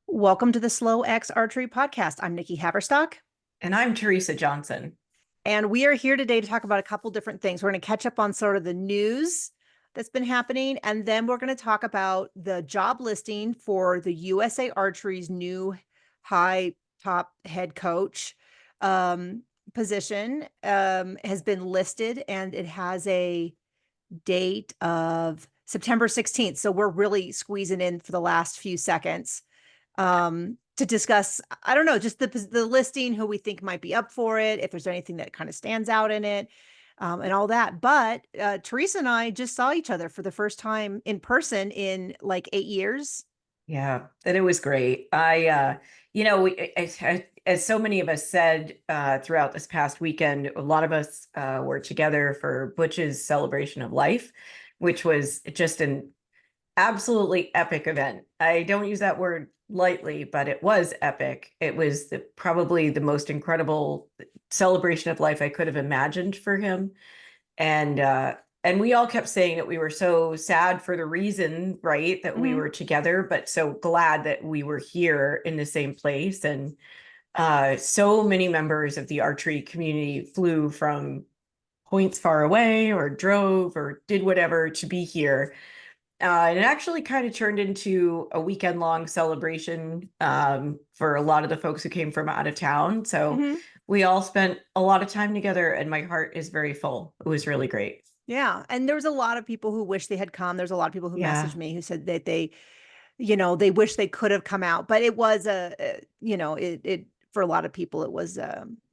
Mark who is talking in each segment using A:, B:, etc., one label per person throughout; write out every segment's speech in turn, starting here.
A: Welcome to the Slow X Archery Podcast. I'm Nikki Haverstock,
B: And I'm Teresa Johnson.
A: and we are here today to talk about a couple different things. We're going to catch up on sort of the news that's been happening, and then we're going to talk about the job listing for the USA Archery's new high top head coach um, position has been listed, and it has a date of September 16th. So we're really squeezing in for the last few seconds to discuss, I don't know, just the listing, who we think might be up for it, if there's anything that kind of stands out in it, and all that. But Teresa and I just saw each other for the first time in person in like 8 years.
B: Yeah, and it was great. As so many of us said throughout this past weekend, a lot of us were together for Butch's celebration of life, which was just an absolutely epic event. I don't use that word lightly, but it was epic. It was probably the most incredible celebration of life I could have imagined for him. And we all kept saying that we were so sad for the reason, right, that we
A: Mhm.
B: were together, but so glad that we were here in the same place. And so many members of the archery community flew from points far away or drove or did whatever to be here. And it actually kind of turned into a weekend long celebration for a lot of the folks who came from out of town. So
A: Mhm.
B: we all spent a lot of time together, and my heart is very full. It was really great.
A: Yeah, and there was a lot of people who wish they had come. There's a lot of people who messaged
B: Yeah,
A: me who said that they wish they could have come out, but it was it for a lot of people it was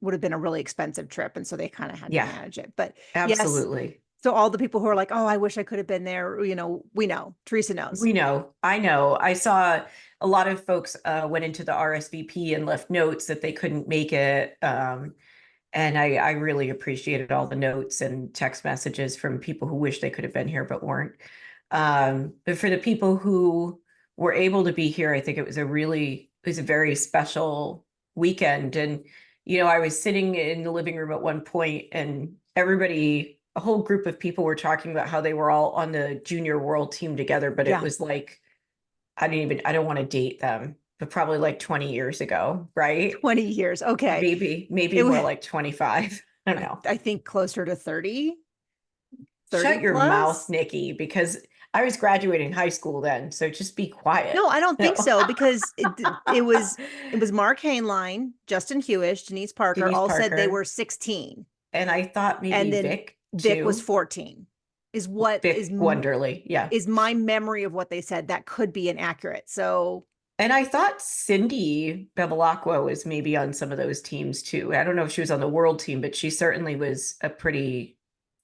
A: would have been a really expensive trip, and so they kind of had to
B: yeah,
A: manage it. But yes,
B: absolutely.
A: so all the people who are like, oh, I wish I could have been there, we know Teresa knows.
B: We know. I know. I saw a lot of folks went into the RSVP and left notes that they couldn't make it. And I really appreciated all the notes and text messages from people who wish they could have been here but weren't. But for the people who were able to be here, I think it was a very special weekend. And, I was sitting in the living room at one point and a whole group of people were talking about how they were all on the junior world team together, but it
A: Yeah.
B: was like, I don't want to date them, but probably like 20 years ago, right?
A: 20 years. Okay.
B: Maybe
A: It was,
B: more like 25. I don't know.
A: I think closer to 30, 30
B: Shut your mouth,
A: plus.
B: Nikki, because I was graduating high school then. So just be quiet.
A: No, I don't think
B: No.
A: so, because it was Mark Hainline, Justin Hewish, Denise Parker
B: Denise
A: all said they were
B: Parker.
A: 16.
B: And I thought
A: And
B: maybe
A: then
B: Vic
A: Vic was
B: too.
A: 14, is what
B: Vic Wonderly. Yeah.
A: is my memory of what they said. That could be inaccurate. So
B: And I thought Cindy Bevilacqua was maybe on some of those teams too. I don't know if she was on the world team, but she certainly was a pretty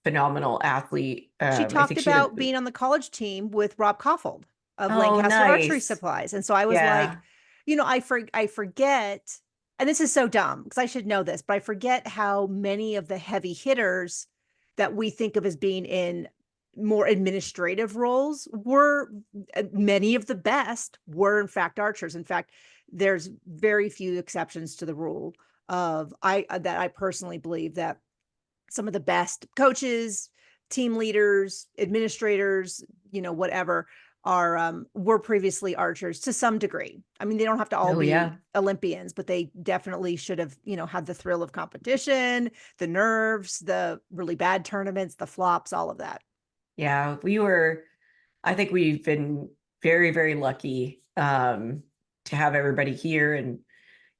B: phenomenal athlete.
A: she
B: I
A: talked
B: think she had
A: about being on the college team with Rob Koffold of
B: oh,
A: Lancaster Archery
B: nice.
A: Supplies. And so I was like,
B: Yeah.
A: I forget, and this is so dumb because I should know this, but I forget how many of the heavy hitters that we think of as being in more administrative roles were, many of the best were in fact archers. In fact, there's very few exceptions to the rule of I that I personally believe that some of the best coaches, team leaders, administrators, whatever, are were previously archers to some degree. I mean, they don't have to all
B: Oh,
A: be
B: yeah.
A: Olympians, but they definitely should have, had the thrill of competition, the nerves, the really bad tournaments, the flops, all of that.
B: Yeah. I think we've been very, very lucky to have everybody here. And,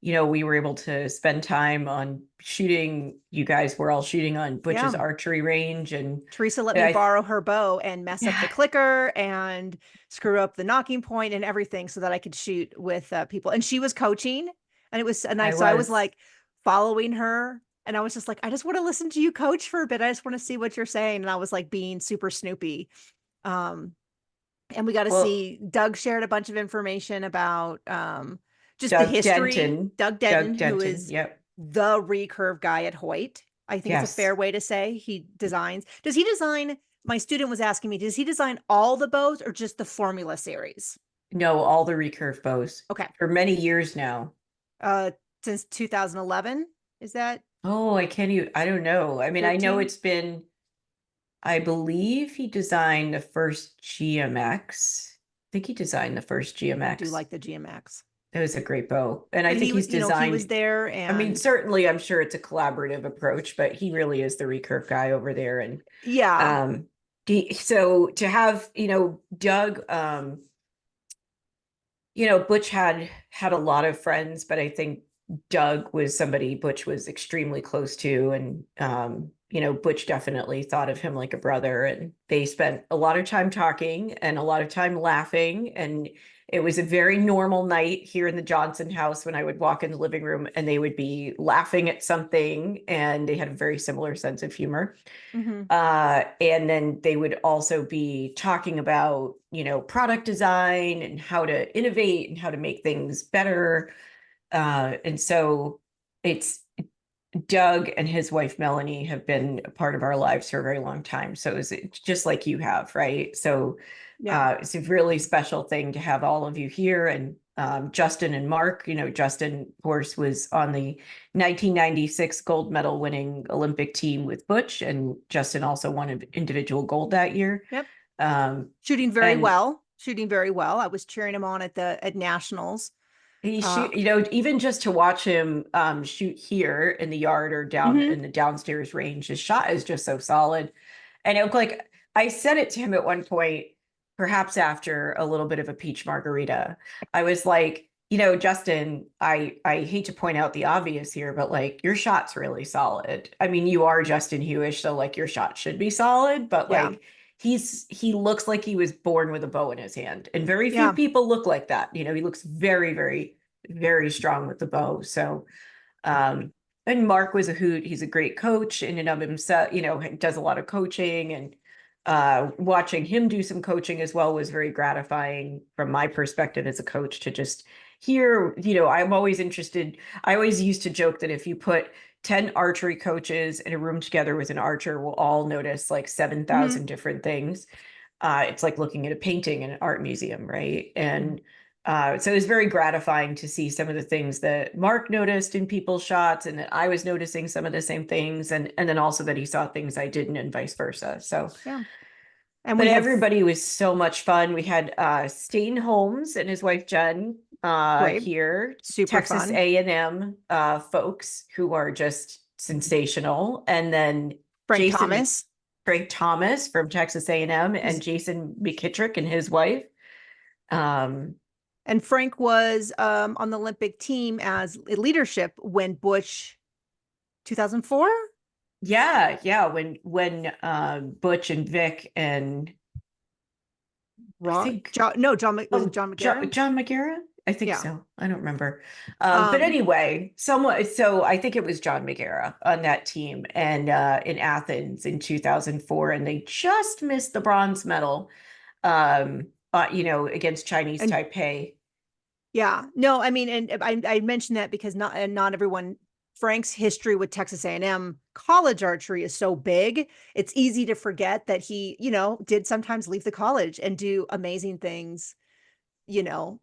B: we were able to spend time on shooting. You guys were all shooting on Butch's
A: Yeah.
B: archery range. And
A: Teresa let me
B: I,
A: borrow her bow and mess up
B: yeah,
A: the clicker and screw up the knocking point and everything so that I could shoot with people. And she was coaching, and it was
B: I
A: nice. So I was
B: was.
A: like following her, and I was just like, I just want to listen to you coach for a bit. I just want to see what you're saying. And I was like being super snoopy. Um, and we got to
B: Well,
A: see Doug shared a bunch of information about just the history.
B: Doug
A: Who
B: Denton.
A: is
B: Yep.
A: the recurve guy at Hoyt. I think it's a
B: Yes.
A: fair way to say does he design? My student was asking me, does he design all the bows or just the formula series?
B: No, all the recurve bows
A: Okay.
B: for many years now.
A: Uh, since 2011, is that
B: Oh, I don't know. I mean, I know
A: 13?
B: it's been, I believe he designed the first GMX. I think he designed the first
A: I do
B: GMX.
A: like the GMX.
B: It was a great bow. And I
A: But
B: think he's
A: he was
B: designed,
A: there
B: I mean,
A: and
B: certainly I'm sure it's a collaborative approach, but he really is the recurve guy over there. And
A: yeah.
B: um so to have, Doug, Butch had a lot of friends, but I think Doug was somebody Butch was extremely close to, and Butch definitely thought of him like a brother, and they spent a lot of time talking and a lot of time laughing, and it was a very normal night here in the Johnson house when I would walk in the living room and they would be laughing at something, and they had a very similar sense of humor.
A: Hmm.
B: And then they would also be talking about, product design and how to innovate and how to make things better. And so it's Doug and his wife Melanie have been a part of our lives for a very long time. So it's just like you have, right? So
A: Yeah.
B: it's a really special thing to have all of you here. And Justin and Mark, Justin, of course, was on the 1996 gold medal winning Olympic team with Butch, and Justin also won an individual gold that year.
A: Yep.
B: Um,
A: Shooting very
B: and
A: well. Shooting very well. I was cheering him on at nationals.
B: he
A: Uh,
B: shoot, even just to watch him shoot here in the yard or down
A: mhm.
B: in the downstairs range, his shot is just so solid. And it looked like I said it to him at one point, perhaps after a little bit of a peach margarita. I was like, Justin, I hate to point out the obvious here, but like your shot's really solid. I mean, you are Justin Hewish, so like your shot should be solid, but
A: Yeah.
B: like he looks like he was born with a bow in his hand. And very few
A: Yeah.
B: people look like that. He looks very, very, very strong with the bow. So um, and Mark was a hoot. He's a great coach in and of himself, does a lot of coaching, and watching him do some coaching as well was very gratifying from my perspective as a coach to just hear, I'm always interested. I always used to joke that if you put 10 archery coaches in a room together with an archer, we'll all notice like
A: Hmm.
B: 7,000 different things. It's like looking at a painting in an art museum, right? And so it was very gratifying to see some of the things that Mark noticed in people's shots, and that I was noticing some of the same things, and then also that he saw things I didn't, and vice versa. So,
A: Yeah. And
B: but
A: we had
B: everybody was so much fun. We had Stain Holmes and his wife Jen
A: great,
B: here,
A: super
B: Texas
A: fun.
B: A&M folks who are just sensational, and then
A: Frank
B: Jason
A: Thomas,
B: Frank Thomas from Texas A&M, and
A: who's
B: Jason McKittrick and his wife. Um,
A: and Frank was on the Olympic team as leadership when Butch 2004.
B: yeah. When Butch and Vic and I think
A: John, no, was it
B: oh
A: John McGarren?
B: John McGarrett? I think
A: Yeah.
B: so. I don't remember. But
A: Um,
B: anyway, so I think it was John McGarrett on that team, and in Athens in 2004, and they just missed the bronze medal, against Chinese
A: and
B: Taipei.
A: yeah, no, I mean, and I mentioned that because not everyone. Frank's history with Texas A&M college archery is so big. It's easy to forget that he, did sometimes leave the college and do amazing things, you know,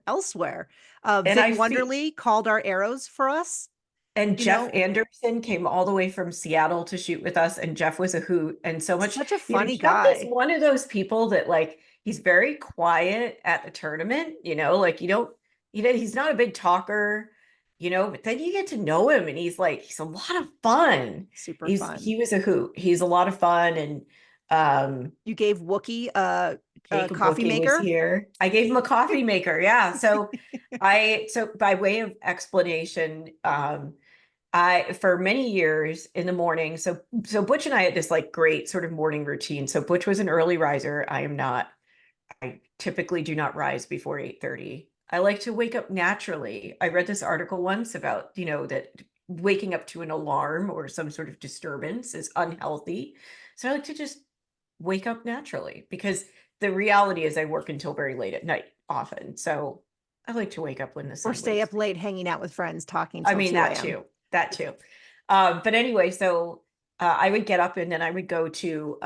A: elsewhere.
B: And
A: Vic
B: I feel
A: Wonderly called our arrows for us,
B: And
A: you
B: Jeff
A: know,
B: Anderson came all the way from Seattle to shoot with us, and Jeff was a hoot and so much.
A: such a funny
B: Jeff is
A: guy.
B: one of those people that like he's very quiet at the tournament, like you don't, he's not a big talker, but then you get to know him and he's a lot of fun.
A: Super
B: He
A: fun.
B: was a hoot. He's a lot of fun. And
A: You gave Wookie a
B: Jacob
A: coffee
B: Wookie was
A: maker.
B: here. I gave him a coffee maker. Yeah. So by way of explanation, for many years in the morning. So Butch and I had this like great sort of morning routine. So Butch was an early riser. I am not. I typically do not rise before 8:30. I like to wake up naturally. I read this article once about, that waking up to an alarm or some sort of disturbance is unhealthy. So I like to just wake up naturally, because the reality is I work until very late at night often. So I like to wake up when the
A: Or
B: sun
A: stay
B: wakes
A: up
B: me.
A: late hanging out with friends talking
B: I
A: till
B: mean,
A: 2
B: that
A: a.m.
B: too, that too. But anyway, so I would get up and then I would go to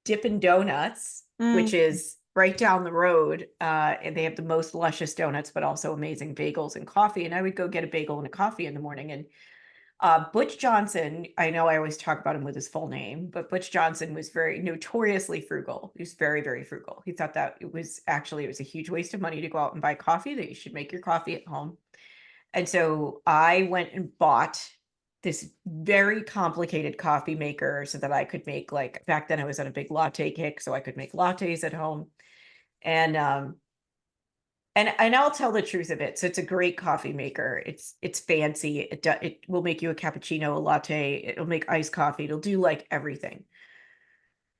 B: Dippin' Donuts, which
A: Mm.
B: is right down the road. And they have the most luscious donuts, but also amazing bagels and coffee. And I would go get a bagel and a coffee in the morning. And Butch Johnson, I know I always talk about him with his full name, but Butch Johnson was very notoriously frugal. He was very, very frugal. He thought that it was a huge waste of money to go out and buy coffee, that you should make your coffee at home. And so I went and bought this very complicated coffee maker so that I could make, like, back then I was on a big latte kick, so I could make lattes at home. And and I'll tell the truth of it. So it's a great coffee maker. It's fancy. It will make you a cappuccino, a latte. It'll make iced coffee. It'll do like everything.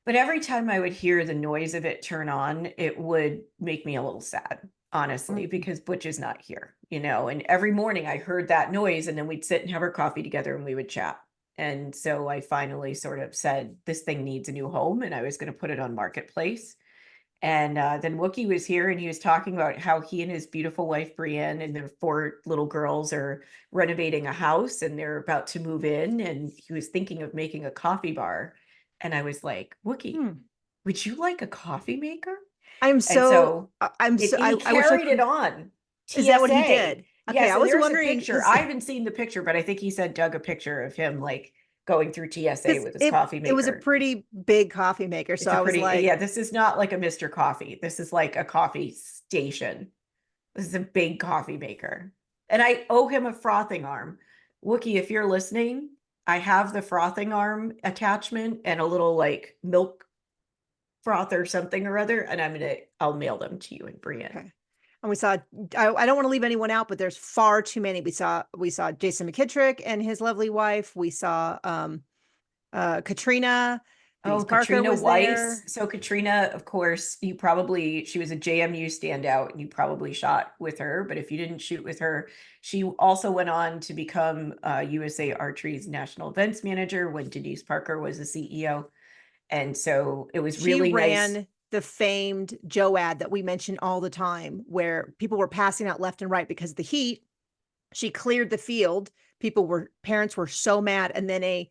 B: But every time I would hear the noise of it turn on, it would make me a little sad, honestly,
A: Mm.
B: because Butch is not here, you know. And every morning I heard that noise, and then we'd sit and have our coffee together and we would chat. And so I finally sort of said, this thing needs a new home, and I was going to put it on Marketplace. And then Wookie was here, and he was talking about how he and his beautiful wife Brienne and their four little girls are renovating a house and they're about to move in. And he was thinking of making a coffee bar. And I was like, Wookie,
A: Hmm.
B: would you like a coffee maker?
A: I'm
B: And
A: so,
B: so
A: I'm so,
B: he
A: I wish I
B: carried it
A: could.
B: on.
A: Is that what he
B: TSA.
A: did? Okay.
B: Yes,
A: I
B: and
A: was
B: there's a
A: wondering
B: picture. I haven't seen the picture, but I think he said dug a picture of him like going through TSA
A: because
B: with his
A: it,
B: coffee
A: it was a
B: maker.
A: pretty big coffee maker. So
B: It's a
A: I was
B: pretty,
A: like,
B: yeah, this is not like a Mr. Coffee. This is like a coffee station. This is a big coffee maker. And I owe him a frothing arm. Wookie, if you're listening, I have the frothing arm attachment and a little like milk froth or something or other, and I'll mail them to you and Brienne.
A: okay. And we saw, I don't want to leave anyone out, but there's far too many. We saw Jason McKittrick and his lovely wife. We saw Katrina.
B: Oh,
A: Denise Parker
B: Katrina
A: was
B: Weiss.
A: there.
B: So Katrina, of course, she was a JMU standout and you probably shot with her, but if you didn't shoot with her, she also went on to become USA Archery's national events manager when Denise Parker was the CEO. And so it was
A: She
B: really nice.
A: ran the famed Joe ad that we mention all the time, where people were passing out left and right because of the heat. She cleared the field. Parents were so mad. And then a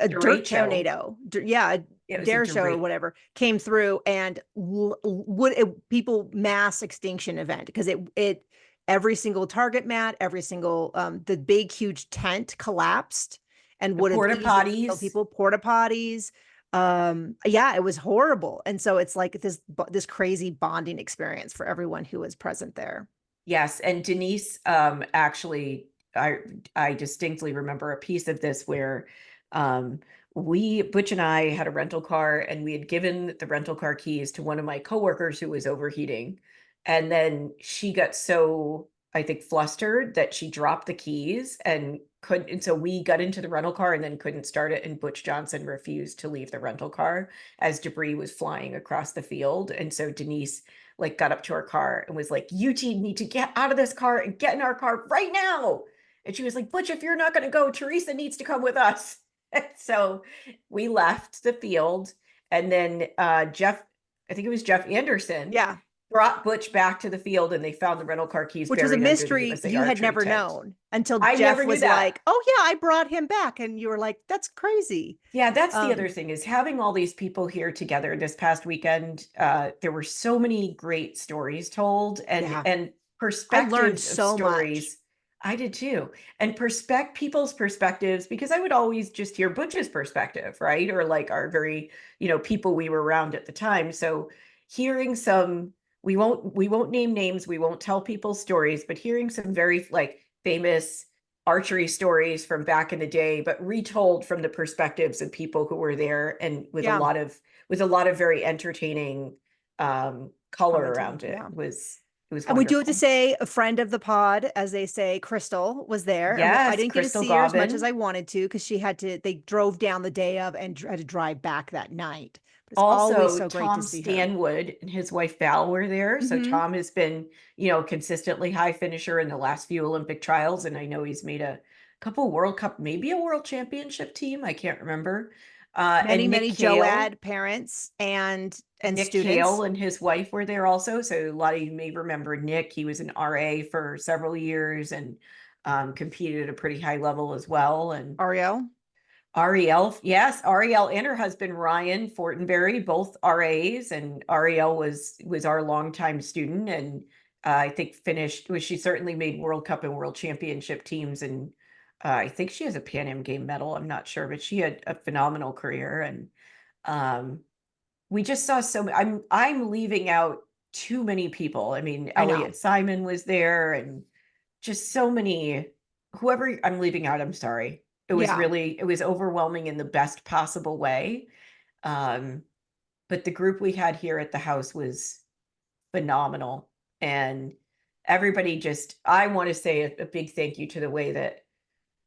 A: dirt
B: Great show.
A: tornado, yeah,
B: It
A: a
B: was a
A: dare show or
B: great,
A: whatever came through and people mass extinction event because it every single target mat, every single the big huge tent collapsed and
B: the
A: would have
B: porta
A: easily killed
B: potties.
A: people. Porta potties, yeah, it was horrible. And so it's like this crazy bonding experience for everyone who was present there.
B: Yes, and Denise, actually, I distinctly remember a piece of this where um, Butch and I had a rental car, and we had given the rental car keys to one of my coworkers who was overheating, and then she got so, I think, flustered that she dropped the keys and couldn't. And so we got into the rental car and then couldn't start it, and Butch Johnson refused to leave the rental car as debris was flying across the field, and so Denise like got up to our car and was like, you need to get out of this car and get in our car right now. And she was like, Butch, if you're not going to go, Teresa needs to come with us. So we left the field. And then Jeff, I think it was Jeff Anderson,
A: Yeah,
B: brought Butch back to the field, and they found the rental car keys
A: which was a
B: buried under the
A: mystery
B: USA
A: you had
B: Archery
A: never
B: tent.
A: known until
B: I
A: Jeff
B: never knew
A: was
B: that.
A: like, "Oh yeah, I brought him back," and you were like, "That's crazy."
B: Yeah, that's the other
A: Um,
B: thing, is having all these people here together this past weekend. There were so many great stories told,
A: yeah,
B: and
A: I learned
B: perspectives of
A: so much.
B: stories. I did too. And people's perspectives, because I would always just hear Butch's perspective, right? Or like our very, people we were around at the time. So hearing some, we won't name names, we won't tell people's stories, but hearing some very like famous archery stories from back in the day, but retold from the perspectives of people who were there, and
A: Yeah,
B: with a lot of very entertaining color
A: commentary.
B: around it.
A: Yeah.
B: It was
A: And we do have to
B: wonderful.
A: say a friend of the pod, as they say, Crystal was there. And I
B: Yes,
A: didn't get to
B: Crystal
A: see her as much as
B: Gobbin.
A: I wanted to because they drove down the day of and had to drive back that night. But it's always
B: Also,
A: so great to
B: Tom
A: see her.
B: Stanwood and his wife Val were there. So
A: Hmm.
B: Tom has been, consistently high finisher in the last few Olympic trials, and I know he's made a couple World Cup, maybe a World Championship team. I can't remember.
A: Many,
B: And
A: many Joad parents and
B: Nick Kale
A: students.
B: and his wife were there also. So a lot of you may remember Nick. He was an RA for several years and competed at a pretty high level as well. And
A: Ariel.
B: Ariel, yes, Ariel and her husband Ryan Fortenberry, both RAs, and Ariel was our longtime student, and I think finished. She certainly made World Cup and World Championship teams, and I think she has a Pan Am game medal. I'm not sure, but she had a phenomenal career. And um, we just saw I'm leaving out too many people. I mean,
A: I know.
B: Elliot Simon was there and just so many, whoever I'm leaving out, I'm sorry.
A: Yeah.
B: It was overwhelming in the best possible way. Um, but the group we had here at the house was phenomenal. And everybody just, I want to say a big thank you to the way that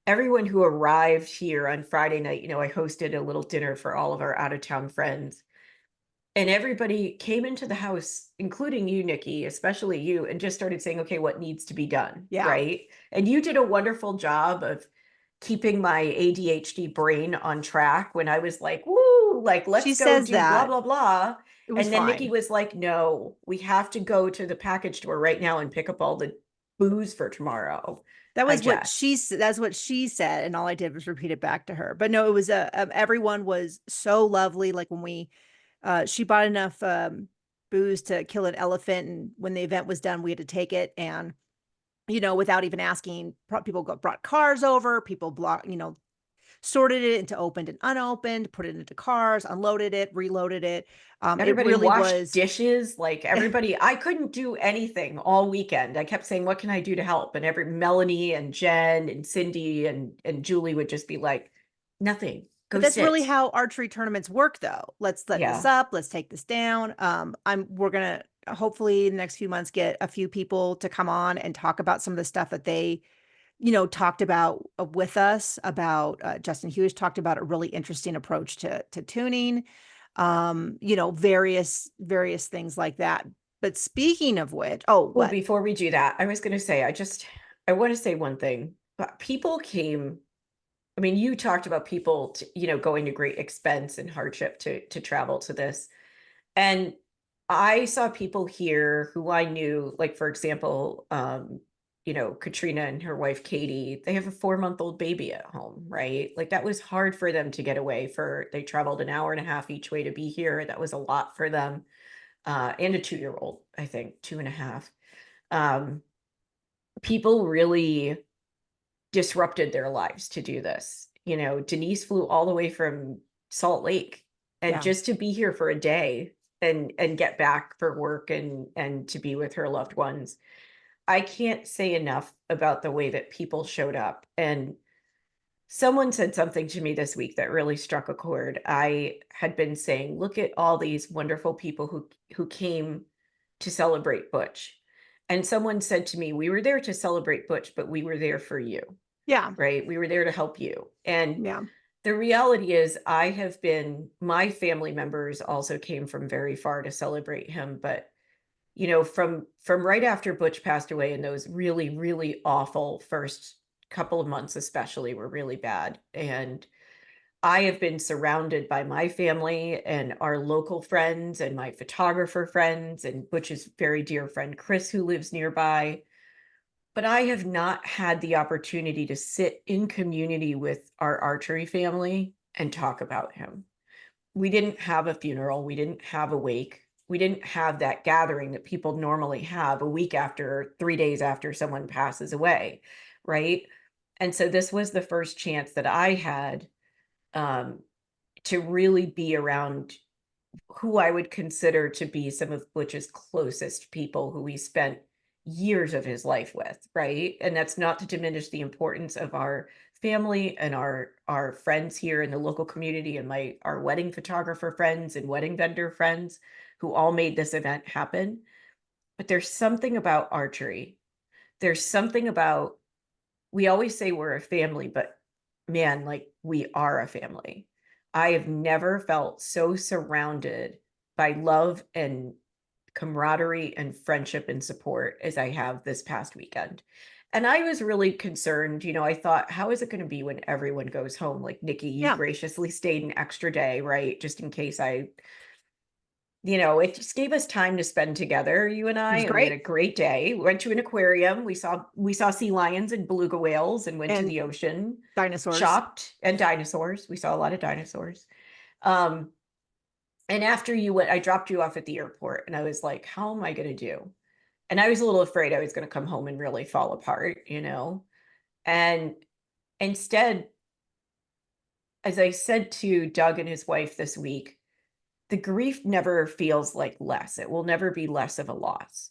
B: everyone who arrived here on Friday night, I hosted a little dinner for all of our out of town friends. And everybody came into the house, including you, Nikki, especially you, and just started saying, okay, what needs to be done?
A: Yeah.
B: Right. And you did a wonderful job of keeping my ADHD brain on track when I was like, woo, like,
A: She
B: let's go
A: says
B: do blah,
A: that.
B: blah, blah.
A: It was
B: And then Nikki
A: fine.
B: was like, no, we have to go to the package store right now and pick up all the booze for tomorrow.
A: That
B: I
A: was what
B: just,
A: that's what she said, and all I did was repeat it back to her. But no, it was everyone was so lovely. Like when we she bought enough booze to kill an elephant, and when the event was done, we had to take it, and without even asking, people brought cars over, people blocked, sorted it into opened and unopened, put it into cars, unloaded it, reloaded it. It
B: everybody
A: really
B: washed
A: was.
B: dishes, like everybody, I couldn't do anything all weekend. I kept saying, what can I do to help? And every Melanie and Jen and Cindy and Julie would just be like, nothing,
A: But
B: go
A: that's really
B: sit.
A: how archery tournaments work, though. Let's set this
B: Yeah.
A: up. Let's take this down. We're gonna hopefully in the next few months get a few people to come on and talk about some of the stuff that they, talked about with us. About Justin Hughes talked about a really interesting approach to tuning. Various things like that. But speaking of which, oh,
B: Well,
A: what?
B: before we do that, I was going to say, I want to say one thing, but people came, I mean, you talked about people, going to great expense and hardship to travel to this. And I saw people here who I knew, like, for example, Katrina and her wife, Katie, they have a 4-month-old baby at home, right? Like that was hard for them to get away they traveled an hour and a half each way to be here. That was a lot for them. And a 2-year-old, I think, 2.5. Um, People really disrupted their lives to do this. Denise flew all the way from Salt Lake and
A: Yeah,
B: just to be here for a day and get back for work and to be with her loved ones. I can't say enough about the way that people showed up. And someone said something to me this week that really struck a chord. I had been saying, look at all these wonderful people who came to celebrate Butch. And someone said to me, we were there to celebrate Butch, but we were there for you,
A: yeah,
B: right? We were there to help you. And
A: yeah,
B: the reality is my family members also came from very far to celebrate him, but from right after Butch passed away and those really, really awful first couple of months especially were really bad. And I have been surrounded by my family and our local friends and my photographer friends and Butch's very dear friend Chris, who lives nearby. But I have not had the opportunity to sit in community with our archery family and talk about him. We didn't have a funeral, we didn't have a wake, we didn't have that gathering that people normally have a week after, 3 days after someone passes away, right? And so this was the first chance that I had, um, to really be around who I would consider to be some of Butch's closest people who he spent years of his life with, right? And that's not to diminish the importance of our family and our friends here in the local community and our wedding photographer friends and wedding vendor friends who all made this event happen. But there's something about archery. There's something about, we always say we're a family, but man, like we are a family. I have never felt so surrounded by love and camaraderie and friendship and support as I have this past weekend. And I was really concerned, I thought, how is it going to be when everyone goes home? Like Nikki, you
A: yeah.
B: graciously stayed an extra day, right? Just in case it just gave us time to spend together, you and
A: It
B: I,
A: was
B: and we had
A: great.
B: a great day. We went to an aquarium. We saw sea lions and beluga whales and went to
A: And
B: the ocean,
A: dinosaurs.
B: shopped, and dinosaurs. We saw a lot of dinosaurs. Um, and after you went, I dropped you off at the airport and I was like, how am I going to do? And I was a little afraid I was going to come home and really fall apart. And Instead, as I said to Doug and his wife this week, the grief never feels like less. It will never be less of a loss.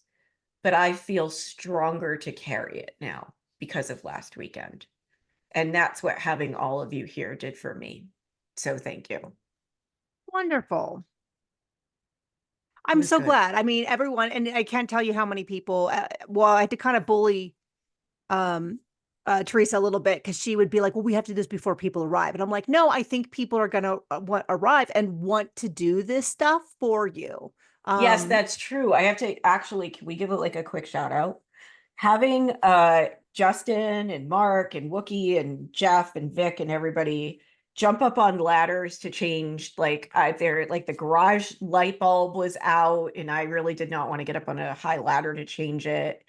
B: But I feel stronger to carry it now because of last weekend. And that's what having all of you here did for me. So thank you.
A: Wonderful.
B: It
A: I'm
B: was
A: so
B: good.
A: glad. I mean, everyone, and I can't tell you how many people, well, I had to kind of bully um Teresa a little bit because she would be like, well, we have to do this before people arrive. And I'm like, no, I think people are gonna arrive and want to do this stuff for you.
B: Yes,
A: Um,
B: that's true. I have to actually, can we give it like a quick shout out? Having Justin and Mark and Wookie and Jeff and Vic and everybody jump up on ladders to change like their like the garage light bulb was out and I really did not want to get up on a high ladder to change it.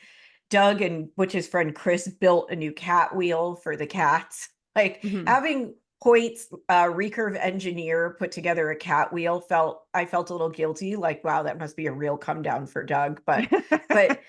B: Doug and Butch's friend Chris built a new cat wheel for the cats. Like
A: mhm.
B: having Hoyt's recurve engineer put together a cat wheel I felt a little guilty, like, wow, that must be a real come down for Doug. But but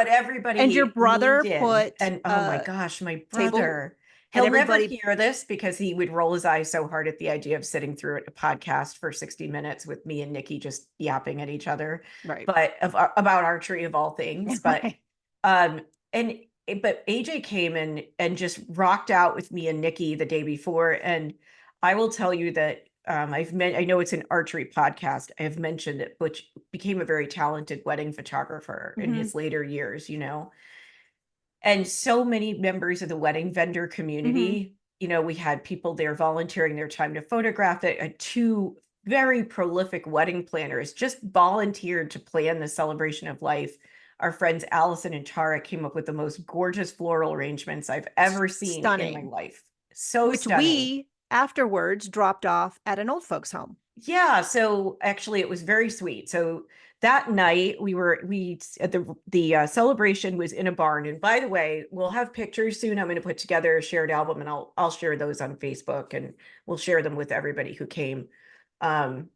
A: And your
B: everybody leaned
A: brother
B: in
A: put
B: and oh my
A: a
B: gosh, my
A: table
B: brother.
A: and
B: He'll never
A: everybody,
B: hear this because he would roll his eyes so hard at the idea of sitting through a podcast for 60 minutes with me and Nikki just yapping at each other,
A: right,
B: but about archery of all things. But
A: right.
B: um and but AJ came in and just rocked out with me and Nikki the day before. And I will tell you that I know it's an archery podcast. I have mentioned that Butch became a very talented wedding photographer in
A: Hmm.
B: his later years, and so many members of the wedding vendor
A: Hmm.
B: community, we had people there volunteering their time to photograph it, and two very prolific wedding planners just volunteered to plan the celebration of life. Our friends Allison and Tara came up with the most gorgeous floral arrangements I've ever seen in my
A: Stunning.
B: life. So
A: Which
B: stunning.
A: we afterwards dropped off at an old folks home.
B: Yeah, so actually it was very sweet. So that night we at the celebration was in a barn. And by the way, we'll have pictures soon. I'm going to put together a shared album and I'll share those on Facebook and we'll share them with everybody who came. Um,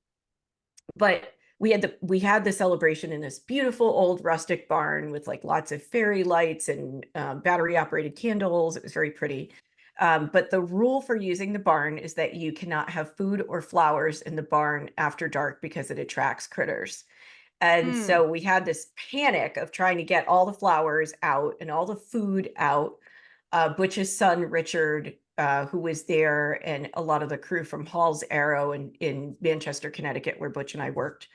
B: but we had the celebration in this beautiful old rustic barn with like lots of fairy lights and battery operated candles. It was very pretty. But the rule for using the barn is that you cannot have food or flowers in the barn after dark because it attracts critters. And
A: Mm.
B: so we had this panic of trying to get all the flowers out and all the food out. Butch's son, Richard, who was there, and a lot of the crew from Hall's Arrow in Manchester, Connecticut, where Butch and I worked,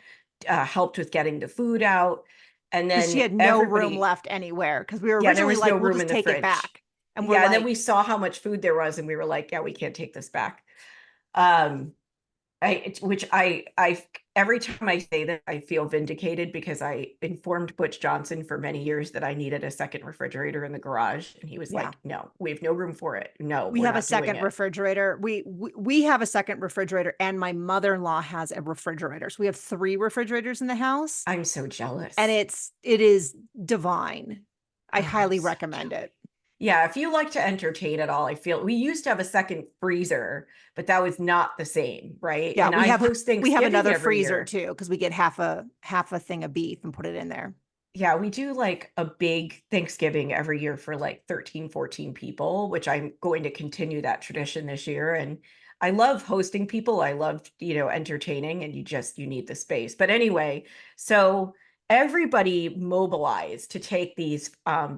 B: helped with getting the food out. And
A: Because she
B: then
A: had no room
B: everybody,
A: left anywhere. Because we were
B: yeah, there
A: originally
B: was no
A: like, we'll
B: room
A: just
B: in the
A: take it
B: fridge.
A: back. And we're
B: Yeah, and then
A: like,
B: we saw how much food there was, and we were like, yeah, we can't take this back. Um, which I every time I say that I feel vindicated because I informed Butch Johnson for many years that I needed a second refrigerator in the garage and he was
A: yeah,
B: like, no, we have no room for it. No,
A: we
B: we're
A: have a
B: not doing
A: second
B: it.
A: refrigerator. We have a second refrigerator, and my mother-in-law has a refrigerator. So we have three refrigerators in the house,
B: I'm so
A: and
B: jealous.
A: it is divine. I
B: Oh, I'm
A: highly
B: so
A: recommend
B: jealous.
A: it.
B: Yeah, if you like to entertain at all, I feel we used to have a second freezer, but that was not the same, right?
A: Yeah,
B: And I host
A: we have
B: Thanksgiving
A: another
B: every
A: freezer
B: year.
A: too, because we get half a thing of beef and put it in there.
B: Yeah, we do like a big Thanksgiving every year for like 13, 14 people, which I'm going to continue that tradition this year. And I love hosting people. I love, entertaining and you need the space. But anyway, so everybody mobilized to take these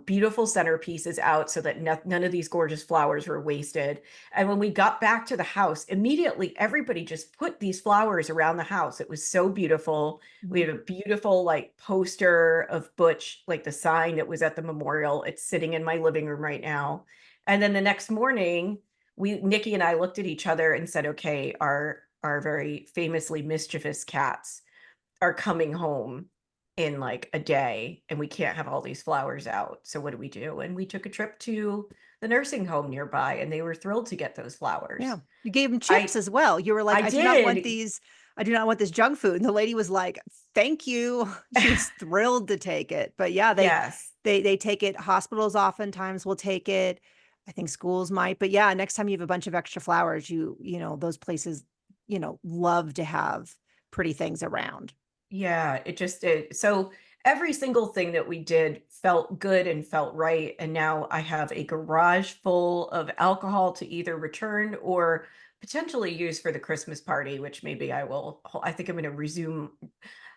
B: beautiful centerpieces out so that none of these gorgeous flowers were wasted. And when we got back to the house, immediately everybody just put these flowers around the house. It was so beautiful. We
A: Mhm.
B: have a beautiful like poster of Butch, like the sign that was at the memorial. It's sitting in my living room right now. And then the next morning, Nikki and I looked at each other and said, okay, our very famously mischievous cats are coming home in like a day and we can't have all these flowers out. So what do we do? And we took a trip to the nursing home nearby and they were thrilled to get those flowers.
A: Yeah. You gave them chips
B: I
A: as well. You were like,
B: I did.
A: I do not want this junk food. And the lady was like, thank you. She was thrilled to take it. But yeah,
B: Yes.
A: they take it. Hospitals oftentimes will take it. I think schools might. But yeah, next time you have a bunch of extra flowers, those places, love to have pretty things around.
B: Yeah, it just did. So every single thing that we did felt good and felt right. And now I have a garage full of alcohol to either return or potentially use for the Christmas party, which maybe I will. I think I'm going to resume.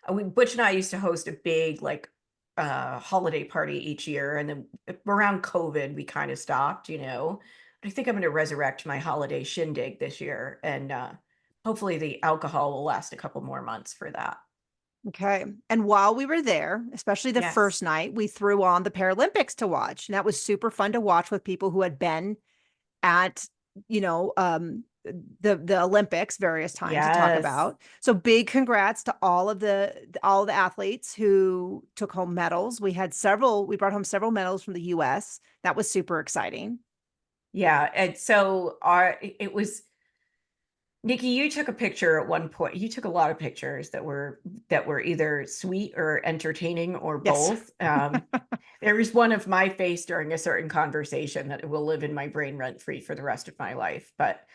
B: Butch and I used to host a big like holiday party each year, and then around COVID we kind of stopped, you know. But I think I'm going to resurrect my holiday shindig this year, and hopefully the alcohol will last a couple more months for that.
A: Okay. And while we were there, especially the
B: Yes.
A: first night, we threw on the Paralympics to watch. And that was super fun to watch with people who had been at, you know, the Olympics various times to talk
B: Yes.
A: about. So big congrats to all of the athletes who took home medals. We brought home several medals from the US. That was super exciting.
B: Yeah. And so it was Nikki, you took a picture at one point. You took a lot of pictures that were either sweet or entertaining or
A: Yes.
B: both. There was one of my face during a certain conversation that will live in my brain rent free for the rest of my life. But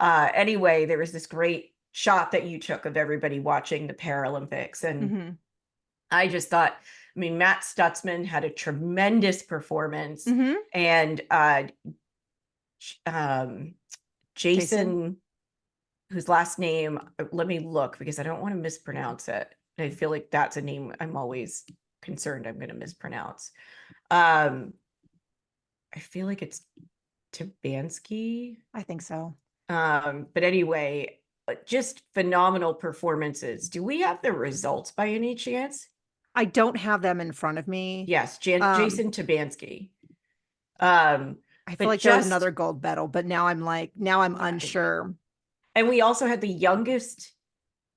B: anyway, there was this great shot that you took of everybody watching the Paralympics. And
A: Hmm.
B: I just thought, I mean, Matt Stutzman had a tremendous performance.
A: Hmm.
B: And um,
A: Jason.
B: Jason, whose last name, let me look because I don't want to mispronounce it. I feel like that's a name I'm always concerned I'm going to mispronounce. Um, I feel like it's Tabansky.
A: I think so.
B: But anyway, just phenomenal performances. Do we have the results by any chance?
A: I don't have them in front of me.
B: Yes,
A: Um,
B: Jason Tabansky. Um,
A: I feel
B: but
A: like there was
B: just
A: another gold medal, but now I'm
B: yeah,
A: unsure.
B: and we also had the youngest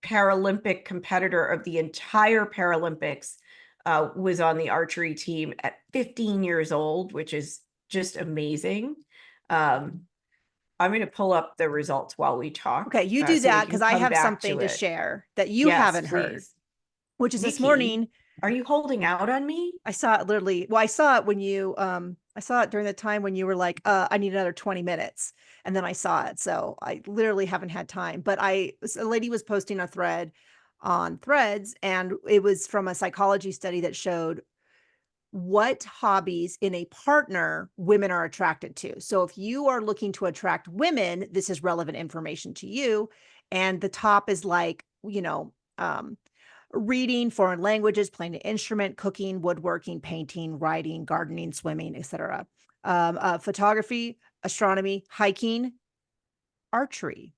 B: Paralympic competitor of the entire Paralympics was on the archery team at 15 years old, which is just amazing. Um, I'm going to pull up the results while we talk
A: Okay, you do
B: so we
A: that
B: can
A: because I
B: come
A: have
B: back
A: something
B: to
A: to
B: it.
A: share that you
B: Yes,
A: haven't heard,
B: please.
A: which is this
B: Nikki,
A: morning.
B: are you holding out on me?
A: I saw it literally. Well, I saw it when I saw it during the time when you were like, I need another 20 minutes. And then I saw it. So I literally haven't had time. But a lady was posting a thread on threads, and it was from a psychology study that showed what hobbies in a partner women are attracted to. So if you are looking to attract women, this is relevant information to you. And the top is like, reading, foreign languages, playing an instrument, cooking, woodworking, painting, writing, gardening, swimming, etc. Photography, astronomy, hiking, archery.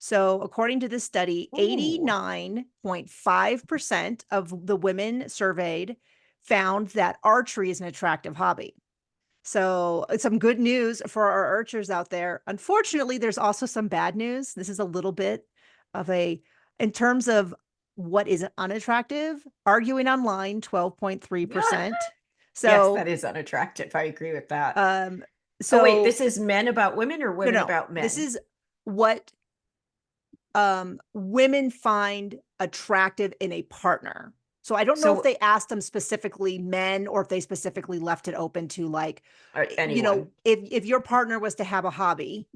A: So, according to this study,
B: Ooh,
A: 89.5% of the women surveyed found that archery is an attractive hobby. So, it's some good news for our archers out there. Unfortunately, there's also some bad news. This is a little bit of in terms of what is unattractive, arguing online, 12.3%.
B: yes,
A: So,
B: that is unattractive. I agree with that.
A: um,
B: Oh, wait,
A: so
B: this is men about women or
A: no,
B: women
A: no,
B: about
A: this
B: men?
A: is what women find attractive in a partner. So I don't know if
B: So,
A: they asked them specifically men or if they specifically left it open to like,
B: anyone.
A: if your partner was to have a hobby,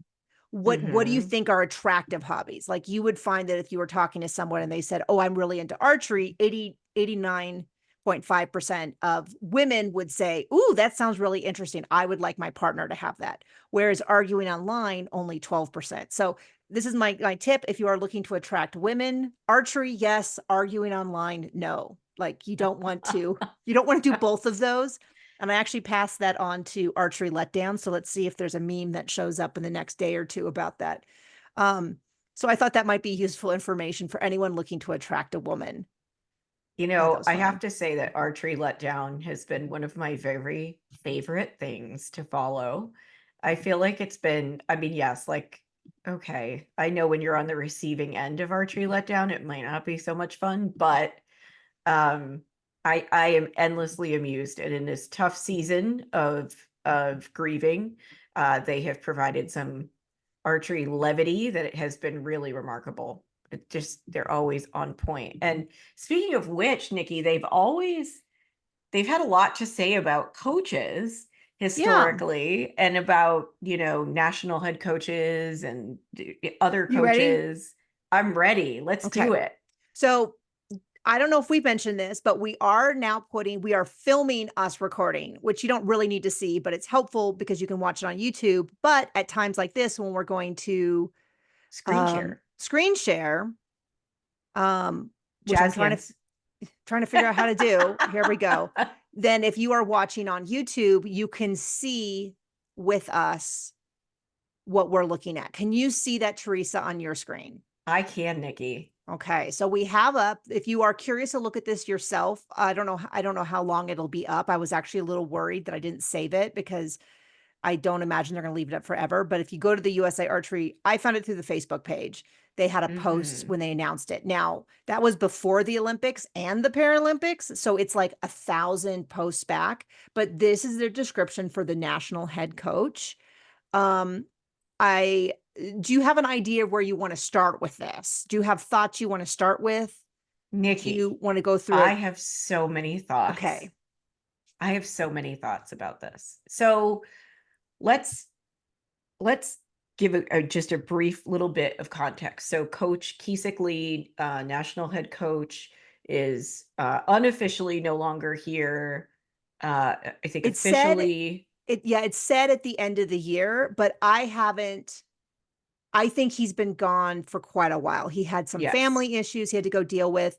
A: what do you
B: Hmm.
A: think are attractive hobbies? Like you would find that if you were talking to someone and they said, "Oh, I'm really into archery," 89.5% of women would say, "Ooh, that sounds really interesting. I would like my partner to have that." Whereas arguing online, only 12%. So this is my tip. If you are looking to attract women, archery, yes, arguing online, no. Like you don't want to do both of those. And I actually passed that on to Archery Letdown. So let's see if there's a meme that shows up in the next day or two about that. Um, so I thought that might be useful information for anyone looking to attract a woman.
B: You
A: I thought that
B: know,
A: was
B: I have
A: funny.
B: to say that Archery Letdown has been one of my very favorite things to follow. I feel like it's been, I mean, yes, like, okay, I know when you're on the receiving end of Archery Letdown, it might not be so much fun, but um, I am endlessly amused. And in this tough season of grieving, they have provided some archery levity that it has been really remarkable. It just they're always on point. And speaking of which, Nikki, they've had a lot to say about coaches
A: Yeah.
B: historically and about, you know, national head coaches and other
A: You ready?
B: coaches. I'm ready. Let's
A: Okay.
B: do it.
A: So I don't know if we mentioned this, but we are filming us recording, which you don't really need to see, but it's helpful because you can watch it on YouTube. But at times like this, when we're going to
B: Screen share.
A: screen share, which I'm
B: Jazz hands.
A: trying to figure out how to do. Here we go. Then if you are watching on YouTube, you can see with us what we're looking at. Can you see that, Teresa, on your screen?
B: I can, Nikki.
A: Okay, so we have up, if you are curious to look at this yourself, I don't know how long it'll be up. I was actually a little worried that I didn't save it because I don't imagine they're going to leave it up forever. But if you go to the USA Archery, I found it through the Facebook page. They had a post
B: Hmm.
A: when they announced it. Now, that was before the Olympics and the Paralympics. So it's like 1,000 posts back. But this is their description for the national head coach. Um, I do you have an idea where you want to start with this? Do you have thoughts you want to start with? Do you
B: Nikki,
A: want to go through
B: I
A: it?
B: have so many thoughts.
A: Okay.
B: I have so many thoughts about this. So let's let's give just a brief little bit of context. So Coach Kiesick Lee, national head coach, is unofficially no longer here. I think
A: It said
B: officially,
A: it said at the end of the year, but I think he's been gone for quite a while. He had some
B: yes.
A: family issues he had to go deal with.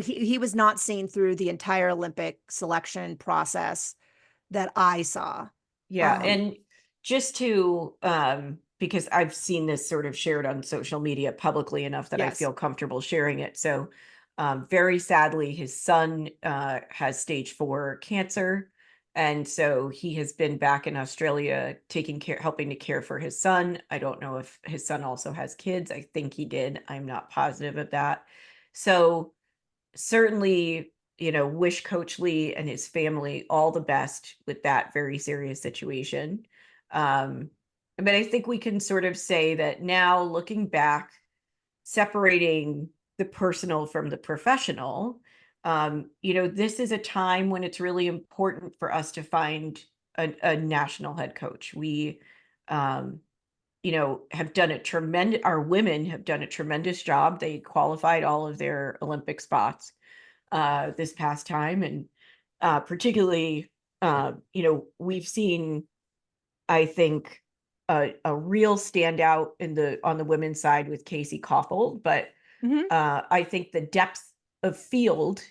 A: He was not seen through the entire Olympic selection process that I saw.
B: Yeah, and just to because I've seen this sort of shared on social media publicly enough that I
A: Yes.
B: feel comfortable sharing it. So very sadly his son has stage 4 cancer, and so he has been back in Australia taking care, helping to care for his son. I don't know if his son also has kids. I think he did. I'm not positive of that. So certainly, wish Coach Lee and his family all the best with that very serious situation. Um, but I think we can sort of say that now, looking back, separating the personal from the professional, this is a time when it's really important for us to find a national head coach. We, um, have done a tremendous, our women have done a tremendous job. They qualified all of their Olympic spots this past time, and particularly, we've seen, I think, a real standout in the on the women's side with Casey Koffel, but
A: Mhm.
B: I think the depth of field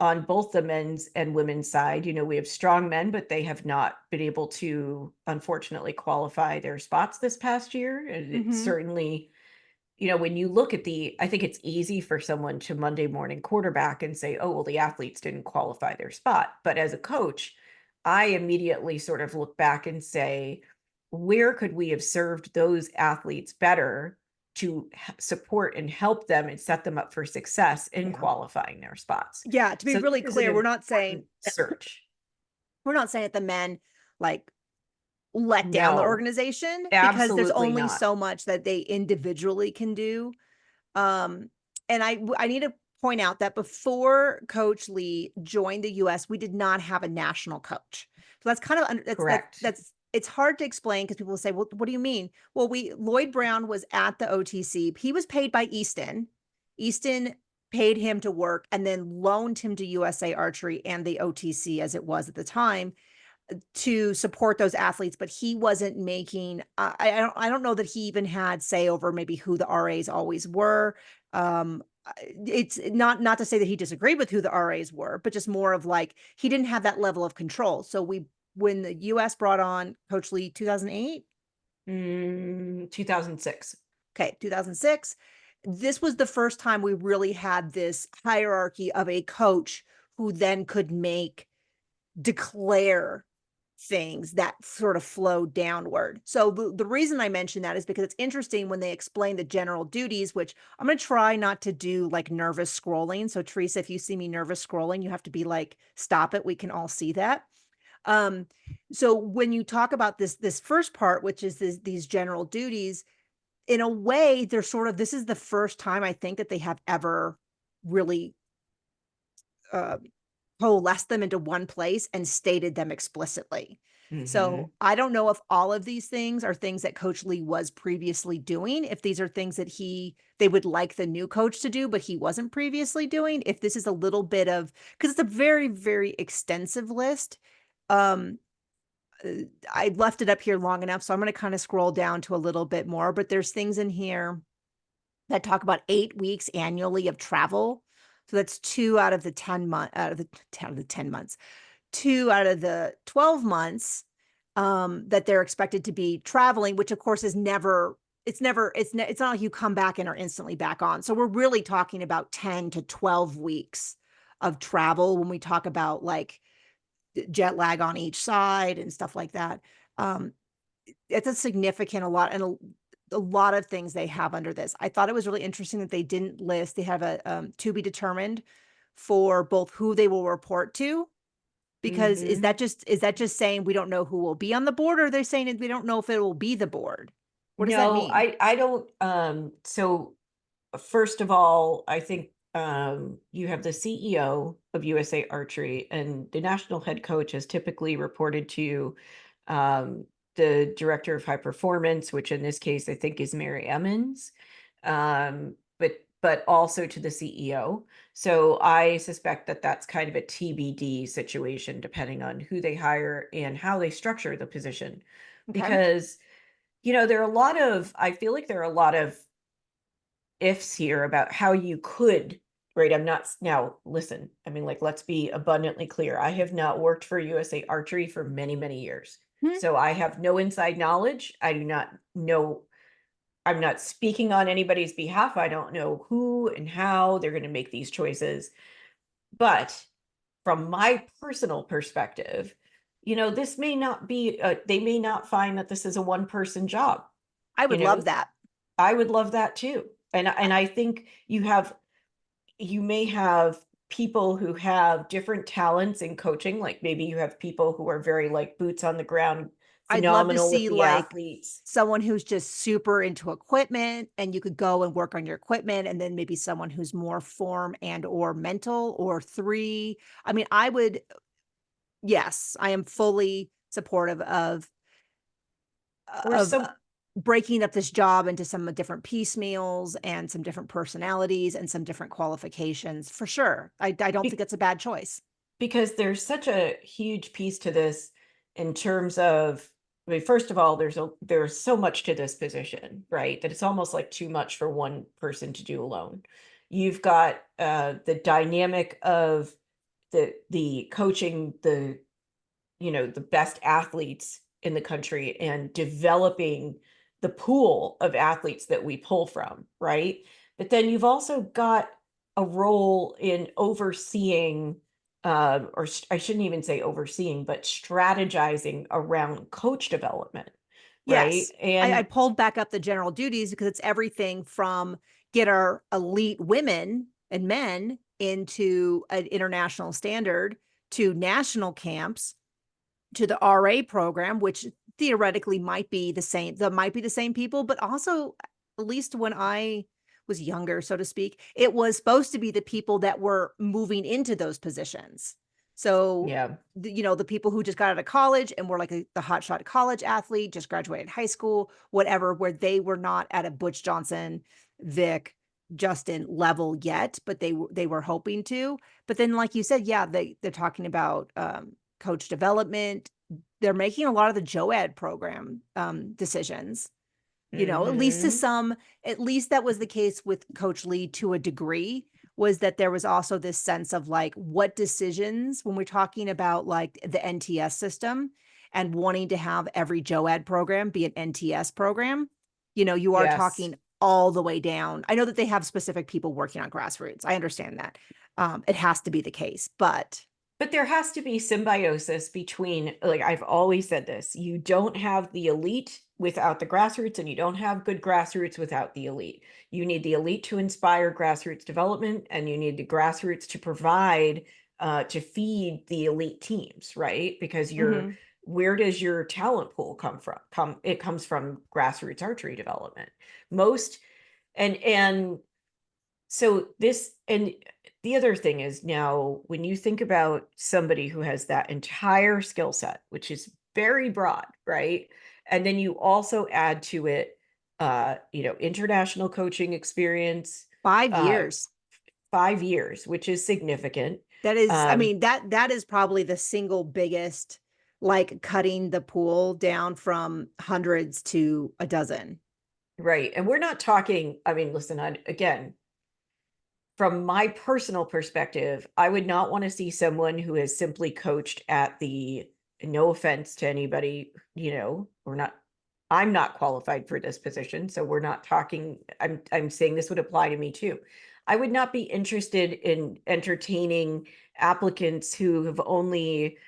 B: on both the men's and women's side, we have strong men, but they have not been able to, unfortunately, qualify their spots this past year. And it
A: Mhm.
B: certainly, when you look at I think it's easy for someone to Monday morning quarterback and say, oh, well, the athletes didn't qualify their spot. But as a coach, I immediately sort of look back and say, where could we have served those athletes better to support and help them and set them up for success in
A: Yeah.
B: qualifying their spots?
A: Yeah, to be
B: So
A: really
B: this is an
A: clear,
B: important search.
A: we're not saying that the men like let down the
B: No,
A: organization because there's
B: absolutely
A: only
B: not.
A: so much that they individually can do. Um, and I need to point out that before Coach Lee joined the US, we did not have a national coach. So that's kind of
B: Correct.
A: that's it's hard to explain because people will say, "Well, what do you mean?" Well, we Lloyd Brown was at the OTC. He was paid by Easton. Easton paid him to work and then loaned him to USA Archery and the OTC as it was at the time to support those athletes, but he wasn't making. I don't know that he even had say over maybe who the RAs always were. It's not to say that he disagreed with who the RAs were, but just more of like he didn't have that level of control. So we when the US brought on Coach Lee 2008,
B: 2006.
A: okay, 2006, this was the first time we really had this hierarchy of a coach who then could declare things that sort of flow downward. So the reason I mention that is because it's interesting when they explain the general duties, which I'm going to try not to do like nervous scrolling. So Teresa, if you see me nervous scrolling, you have to be like, stop it. We can all see that. Um, so when you talk about this first part, which is these general duties, in a way, they're sort of this is the first time I think that they have ever really uh, coalesced them into one place and stated them explicitly. So
B: Mm-hmm.
A: I don't know if all of these things are things that Coach Lee was previously doing, if these are things that they would like the new coach to do, but he wasn't previously doing, if this is a little bit of, because it's a very, very extensive list. Um, I left it up here long enough, so I'm going to kind of scroll down to a little bit more, but there's things in here that talk about 8 weeks annually of travel. So that's 2 out of the 10 month out of the 10 months, 2 out of the 12 months that they're expected to be traveling, which of course is it's not like you come back and are instantly back on. So we're really talking about 10 to 12 weeks of travel when we talk about like jet lag on each side and stuff like that. Um, it's a significant a lot and a lot of things they have under this. I thought it was really interesting that they didn't list. They have a to be determined for both who they will report to, because
B: Mm-hmm.
A: is that just saying we don't know who will be on the board, or they're saying that we don't know if it will be the board? What does that
B: No,
A: mean?
B: I don't, so first of all, I think you have the CEO of USA Archery, and the national head coach has typically reported to um, the director of high performance, which in this case I think is Mary Emmons, but also to the CEO. So I suspect that that's kind of a TBD situation, depending on who they hire and how they structure the position,
A: Okay.
B: because there are a lot of, I feel like there are a lot of ifs here about how you could, right? I'm not, now listen, I mean, like, let's be abundantly clear. I have not worked for USA Archery for many, many years.
A: Hmm.
B: So I have no inside knowledge. I do not know, I'm not speaking on anybody's behalf. I don't know who and how they're going to make these choices. But from my personal perspective, this may not be, they may not find that this is a one person job.
A: I
B: You
A: would love
B: know,
A: that.
B: I would love that too. And I think you may have people who have different talents in coaching, like maybe you have people who are very like boots on the ground,
A: I'd love to
B: phenomenal with
A: see
B: the
A: like
B: athletes.
A: someone who's just super into equipment and you could go and work on your equipment, and then maybe someone who's more form and or mental, or three. I mean, I would, yes, I am fully supportive
B: Or
A: of
B: some
A: breaking up this job into some different piecemeals and some different personalities and some different qualifications for sure. I don't think
B: be,
A: it's a bad choice.
B: because there's such a huge piece to this in terms of, I mean, first of all, there's so much to this position, right? That it's almost like too much for one person to do alone. You've got the dynamic of the coaching the best athletes in the country and developing the pool of athletes that we pull from, right? But then you've also got a role in overseeing, I shouldn't even say overseeing, but strategizing around coach development, right?
A: Yes. I
B: And
A: pulled back up the general duties because it's everything from get our elite women and men into an international standard, to national camps, to the RA program, which theoretically might be the same, that might be the same people, but also, at least when I was younger, so to speak, it was supposed to be the people that were moving into those positions. So,
B: yeah,
A: the people who just got out of college and were like the hotshot college athlete, just graduated high school, whatever, where they were not at a Butch Johnson, Vic, Justin level yet, but they were hoping to. But then, like you said, yeah, they're talking about coach development. They're making a lot of the JOAD program decisions.
B: mm-hmm,
A: At least that was the case with Coach Lee to a degree, was that there was also this sense of like what decisions, when we're talking about like the NTS system and wanting to have every JOAD program be an NTS program, you are
B: yes.
A: talking all the way down. I know that they have specific people working on grassroots. I understand that. It has to be the case, but
B: But there has to be symbiosis between, like I've always said this, you don't have the elite without the grassroots, and you don't have good grassroots without the elite. You need the elite to inspire grassroots development, and you need the grassroots to provide, to feed the elite teams, right? Because
A: mhm.
B: where does your talent pool come from? It comes from grassroots archery development. Most, and so this, and the other thing is, now when you think about somebody who has that entire skill set, which is very broad, right? And then you also add to it, international coaching experience,
A: Five
B: uh,
A: years.
B: 5 years, which is significant.
A: That is, I
B: Um,
A: mean, that is probably the single biggest, like cutting the pool down from hundreds to a dozen.
B: right. And we're not talking, I mean, listen, again, from my personal perspective, I would not want to see someone who has simply coached at the, no offense to anybody, we're not, I'm not qualified for this position, so we're not talking, I'm saying this would apply to me too. I would not be interested in entertaining applicants who have only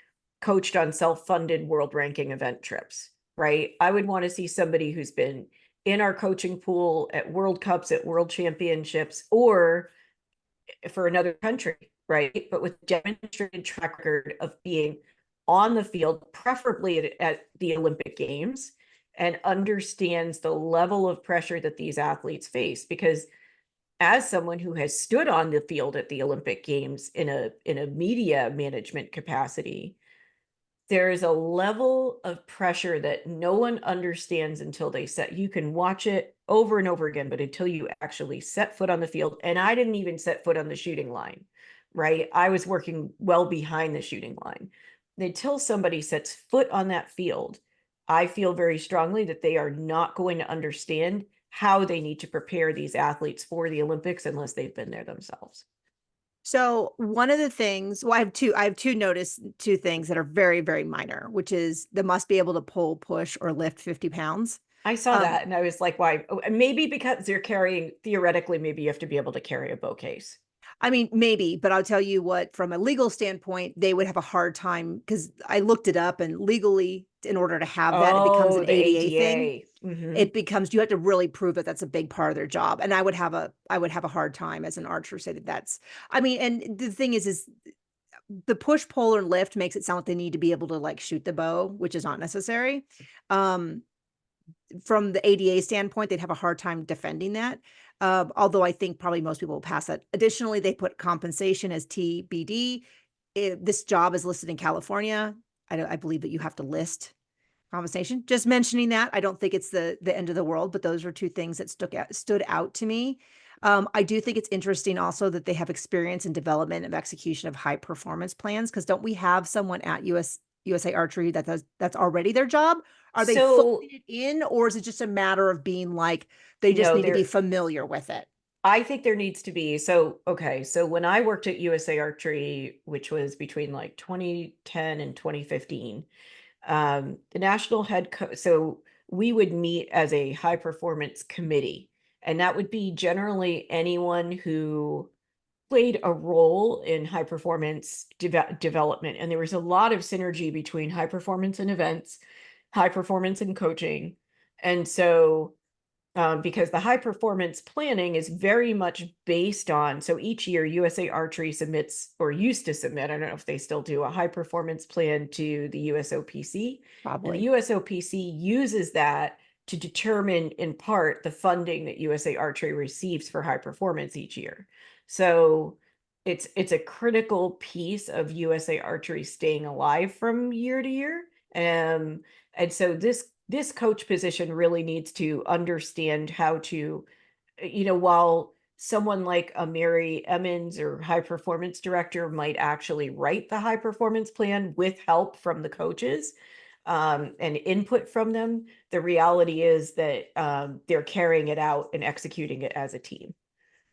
B: coached on self-funded world ranking event trips, right? I would want to see somebody who's been in our coaching pool at World Cups, at World Championships, or for another country, right? But with demonstrated track record of being on the field, preferably at the Olympic Games, and understands the level of pressure that these athletes face. Because as someone who has stood on the field at the Olympic Games in a media management capacity, there is a level of pressure that no one understands until they set. You can watch it over and over again, but until you actually set foot on the field, and I didn't even set foot on the shooting line, right? I was working well behind the shooting line. Until somebody sets foot on that field, I feel very strongly that they are not going to understand how they need to prepare these athletes for the Olympics unless they've been there themselves.
A: So one of the things, well, I have two things that are very, very minor, which is they must be able to pull, push, or lift 50 pounds.
B: I saw
A: Um,
B: that and I was like, why? Oh, maybe because you're carrying, theoretically, maybe you have to be able to carry a bow case.
A: I mean, maybe, but I'll tell you what, from a legal standpoint, they would have a hard time because I looked it up and legally, in order to have that, it becomes
B: Oh,
A: an
B: the
A: ADA thing.
B: ADA. Hmm.
A: It becomes, you have to really prove that that's a big part of their job. And I would have a hard time as an archer say that that's, I mean, and the thing is the push, pull, or lift makes it sound like they need to be able to like shoot the bow, which is not necessary. Um, from the ADA standpoint, they'd have a hard time defending that. Although I think probably most people will pass that. Additionally, they put compensation as TBD. This job is listed in California. I believe that you have to list compensation. Just mentioning that, I don't think it's the end of the world, but those are two things that stood out to me. I do think it's interesting also that they have experience in development of execution of high performance plans. Because don't we have someone at USA Archery that's already their job? Are they
B: So,
A: folding it in, or is it just a matter of being like they just
B: no,
A: need to be
B: there,
A: familiar with it?
B: I think there needs to be. So, okay. So when I worked at USA Archery, which was between like 2010 and 2015, the national head coach, so we would meet as a high performance committee, and that would be generally anyone who played a role in high performance development. And there was a lot of synergy between high performance and events, high performance and coaching. And so, because the high performance planning is very much based on, so each year USA Archery submits, or used to submit, I don't know if they still do, a high performance plan to the USOPC. And the
A: Probably.
B: USOPC uses that to determine in part the funding that USA Archery receives for high performance each year. So it's a critical piece of USA Archery staying alive from year to year. And so this coach position really needs to understand how to, while someone like a Mary Emmons or high performance director might actually write the high performance plan with help from the coaches, and input from them, the reality is that they're carrying it out and executing it as a team.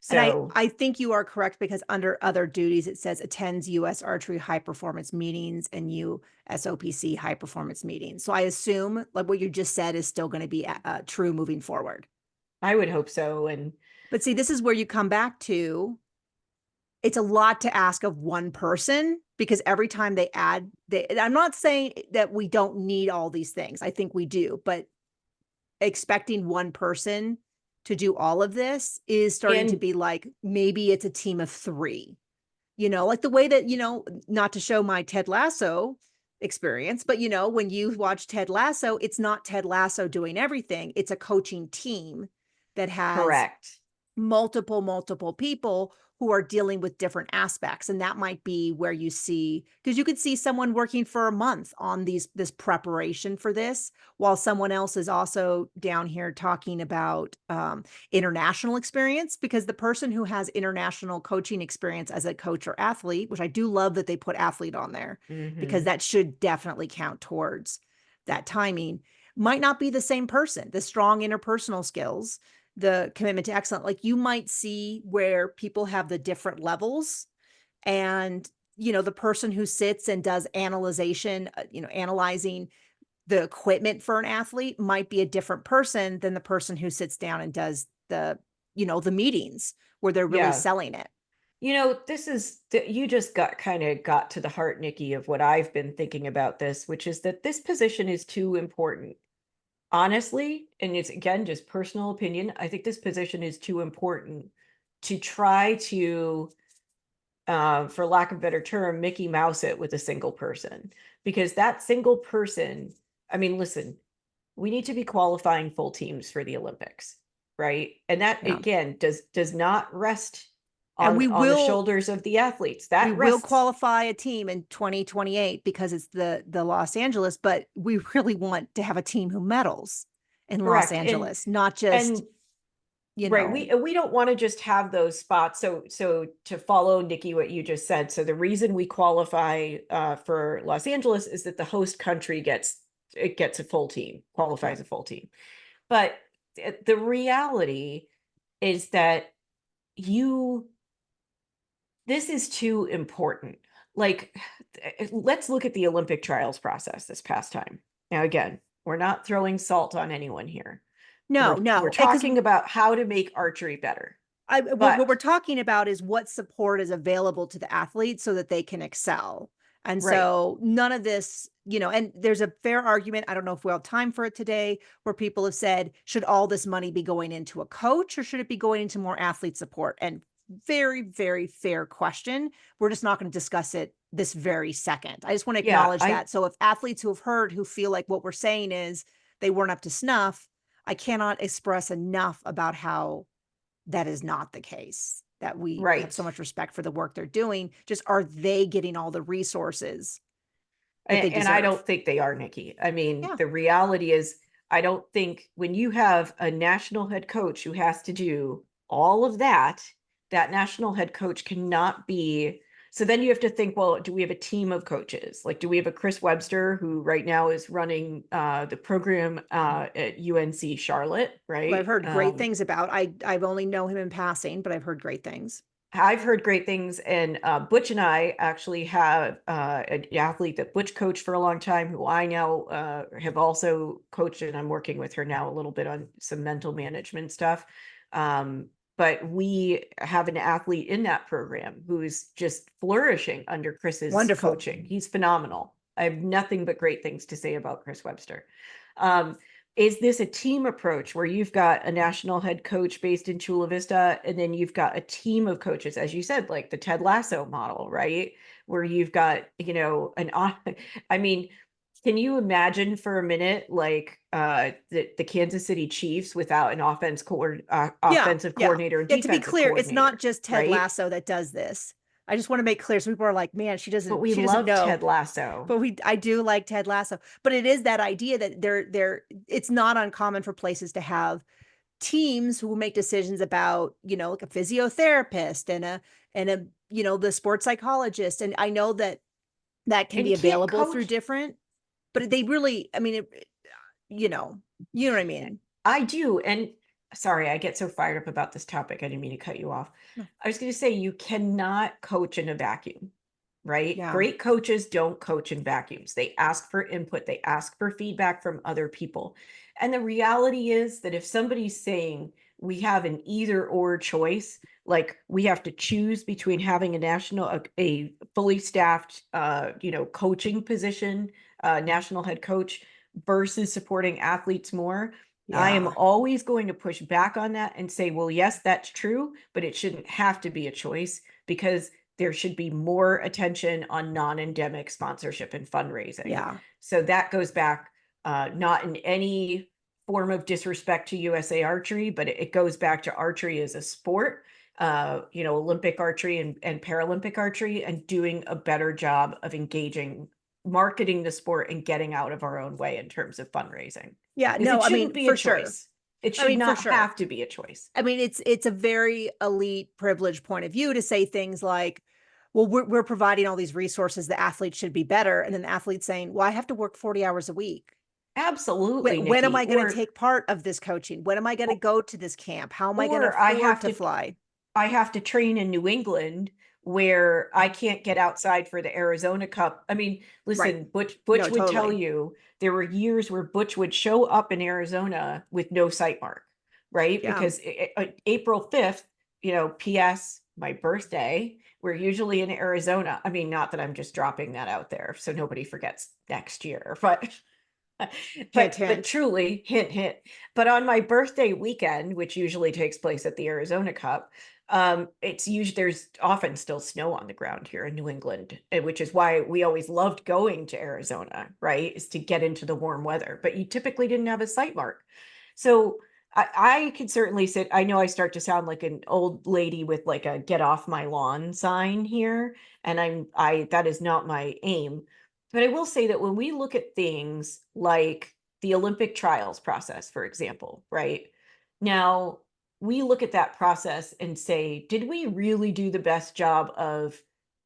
A: And
B: So
A: I think you are correct because under other duties, it says attends US Archery high performance meetings and USOPC high performance meetings. So I assume like what you just said is still going to be true moving forward.
B: I would hope so. And
A: But see, this is where you come back to it's a lot to ask of one person because every time they add, I'm not saying that we don't need all these things. I think we do, but expecting one person to do all of this is starting to
B: and
A: be like maybe it's a team of three. Like the way that, not to show my Ted Lasso experience, but when you watch Ted Lasso, it's not Ted Lasso doing everything. It's a coaching team that has
B: correct.
A: multiple people who are dealing with different aspects. And that might be where you see, because you could see someone working for a month on this preparation for this, while someone else is also down here talking about international experience, because the person who has international coaching experience as a coach or athlete, which I do love that they put athlete on there, because
B: Mm-hmm.
A: that should definitely count towards that timing, might not be the same person. The strong interpersonal skills, the commitment to excellence, like you might see where people have the different levels, and the person who sits and does analyzation, analyzing the equipment for an athlete might be a different person than the person who sits down and does the meetings where they're really
B: Yeah.
A: selling it.
B: This is you just got to the heart, Nikki, of what I've been thinking about this, which is that this position is too important. Honestly, and it's again just personal opinion, I think this position is too important to try to, for lack of a better term, Mickey Mouse it with a single person. Because that single person, I mean, listen, we need to be qualifying full teams for the Olympics, right? And that
A: Yeah.
B: again does not rest
A: And
B: on the shoulders of the athletes.
A: we
B: That
A: will
B: rests.
A: qualify a team in 2028 because it's the Los Angeles, but we really want to have a team who medals in Los
B: Correct.
A: Angeles, not just,
B: And
A: you
B: right,
A: know,
B: we don't want to just have those spots. So to follow, Nikki, what you just said, so the reason we qualify for Los Angeles is that the host country gets a full team,
A: yeah.
B: qualifies a full team. But the reality is that you this is too important. Like, let's look at the Olympic trials process this past time. Now, again, we're not throwing salt on anyone here.
A: No,
B: We're
A: no, because
B: talking about how to make archery better.
A: what we're
B: But
A: talking about is what support is available to the athletes so that they can excel. And
B: right,
A: so none of this, and there's a fair argument. I don't know if we'll have time for it today, where people have said, should all this money be going into a coach or should it be going into more athlete support? And very, very fair question. We're just not going to discuss it this very second. I just want to
B: yeah,
A: acknowledge
B: I
A: that. So if athletes who have heard who feel like what we're saying is they weren't up to snuff, I cannot express enough about how that is not the case, that we have
B: right.
A: so much respect for the work they're doing. Just are they getting all the resources that they
B: And I
A: deserve?
B: don't think they are, Nikki. I mean,
A: Yeah.
B: the reality is, I don't think when you have a national head coach who has to do all of that, that national head coach cannot be. So then you have to think, well, do we have a team of coaches? Like, do we have a Chris Webster who right now is running the program at UNC Charlotte,
A: Who I've
B: right?
A: heard great things about. I've only know him in passing, but I've heard great things.
B: I've heard great things, and Butch and I actually have an athlete that Butch coached for a long time, who I now have also coached, and I'm working with her now a little bit on some mental management stuff. But we have an athlete in that program who's just flourishing under Chris's
A: Wonderful.
B: coaching. He's phenomenal. I have nothing but great things to say about Chris Webster. Um, is this a team approach where you've got a national head coach based in Chula Vista, and then you've got a team of coaches, as you said, like the Ted Lasso model, right? Where you've got, I mean, can you imagine for a minute, like the Kansas City Chiefs without an
A: Yeah.
B: offensive
A: Yeah.
B: coordinator and
A: Yeah. To be
B: defensive
A: clear, it's not
B: coordinator,
A: just Ted
B: right?
A: Lasso that does this. I just want to make clear. So people are like, man,
B: But we
A: she doesn't
B: love
A: know.
B: Ted Lasso.
A: But I do like Ted Lasso. But it is that idea that it's not uncommon for places to have teams who make decisions about, like a physiotherapist and the sports psychologist. And I know that that can
B: And
A: be
B: you can't
A: available through
B: coach.
A: different, but they really, I mean, you know, you know what I mean?
B: I do. And sorry, I get so fired up about this topic. I didn't mean to cut you off.
A: No.
B: I was going to say, you cannot coach in a vacuum, right?
A: Yeah.
B: Great coaches don't coach in vacuums. They ask for input, they ask for feedback from other people. And the reality is that if somebody's saying we have an either or choice, like we have to choose between having a fully staffed, coaching position, national head coach versus supporting athletes more, I am
A: Yeah.
B: always going to push back on that and say, well, yes, that's true, but it shouldn't have to be a choice because there should be more attention on non-endemic sponsorship and fundraising.
A: Yeah.
B: So that goes back, not in any form of disrespect to USA Archery, but it goes back to archery as a sport. Olympic archery and Paralympic archery, and doing a better job of engaging, marketing the sport and getting out of our own way in terms of fundraising.
A: Yeah,
B: Because
A: no,
B: it
A: I
B: shouldn't
A: mean,
B: be a
A: for sure.
B: choice. It
A: I
B: should
A: mean, for
B: not
A: sure.
B: have to be a choice.
A: I mean, it's a very elite privileged point of view to say things like, well, we're providing all these resources, the athletes should be better. And then the athlete's saying, well, I have to work 40 hours a week.
B: Absolutely,
A: When am
B: Nikki.
A: I going to take part of this coaching? When am I going to go to this camp? How am I going to
B: Or
A: afford to fly?
B: I have to train in New England where I can't get outside for the Arizona Cup. I mean,
A: Right.
B: listen,
A: No,
B: Butch would tell
A: totally.
B: you there were years where Butch would show up in Arizona with no sight mark, right?
A: Yeah.
B: Because April 5th, PS, my birthday, we're usually in Arizona. I mean, not that I'm just dropping that out there so nobody forgets next year, but
A: Hint,
B: but
A: hint.
B: truly, hint, hint. But on my birthday weekend, which usually takes place at the Arizona Cup, it's usually there's often still snow on the ground here in New England, which is why we always loved going to Arizona, right? Is to get into the warm weather. But you typically didn't have a sight mark. So I can certainly sit. I know I start to sound like an old lady with like a get off my lawn sign here. And that is not my aim. But I will say that when we look at things like the Olympic trials process, for example, right? Now, we look at that process and say, did we really do the best job of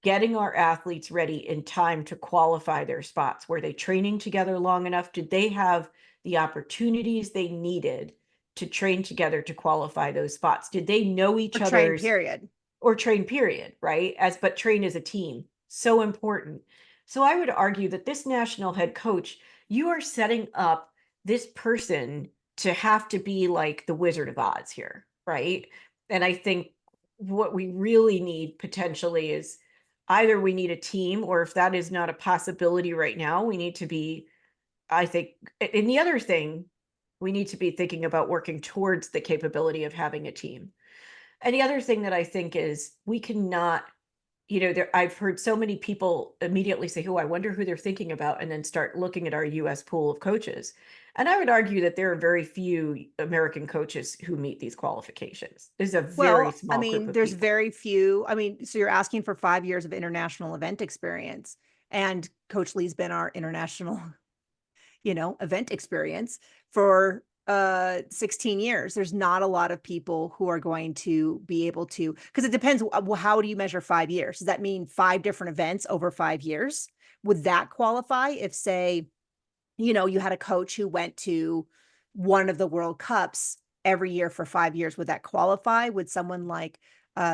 B: getting our athletes ready in time to qualify their spots? Were they training together long enough? Did they have the opportunities they needed to train together to qualify those spots? Did they know
A: Or
B: each
A: train
B: other's,
A: period.
B: or train period, right? But train as a team. So important. So I would argue that this national head coach, you are setting up this person to have to be like the Wizard of Oz here, right? And I think what we really need potentially is either we need a team, or if that is not a possibility right now, we need to be, I think, and the other thing, we need to be thinking about working towards the capability of having a team. And the other thing that I think is we cannot, I've heard so many people immediately say, oh, I wonder who they're thinking about, and then start looking at our US pool of coaches. And I would argue that there are very few American coaches who meet these qualifications. There's a very
A: Well, I
B: small group
A: mean,
B: of
A: there's
B: people.
A: very few. I mean, so you're asking for 5 years of international event experience. And Coach Lee's been our international, event experience for 16 years. There's not a lot of people who are going to be able to, because it depends. Well, how do you measure 5 years? Does that mean 5 different events over 5 years? Would that qualify if, say, you had a coach who went to one of the World Cups every year for 5 years? Would that qualify? Would someone like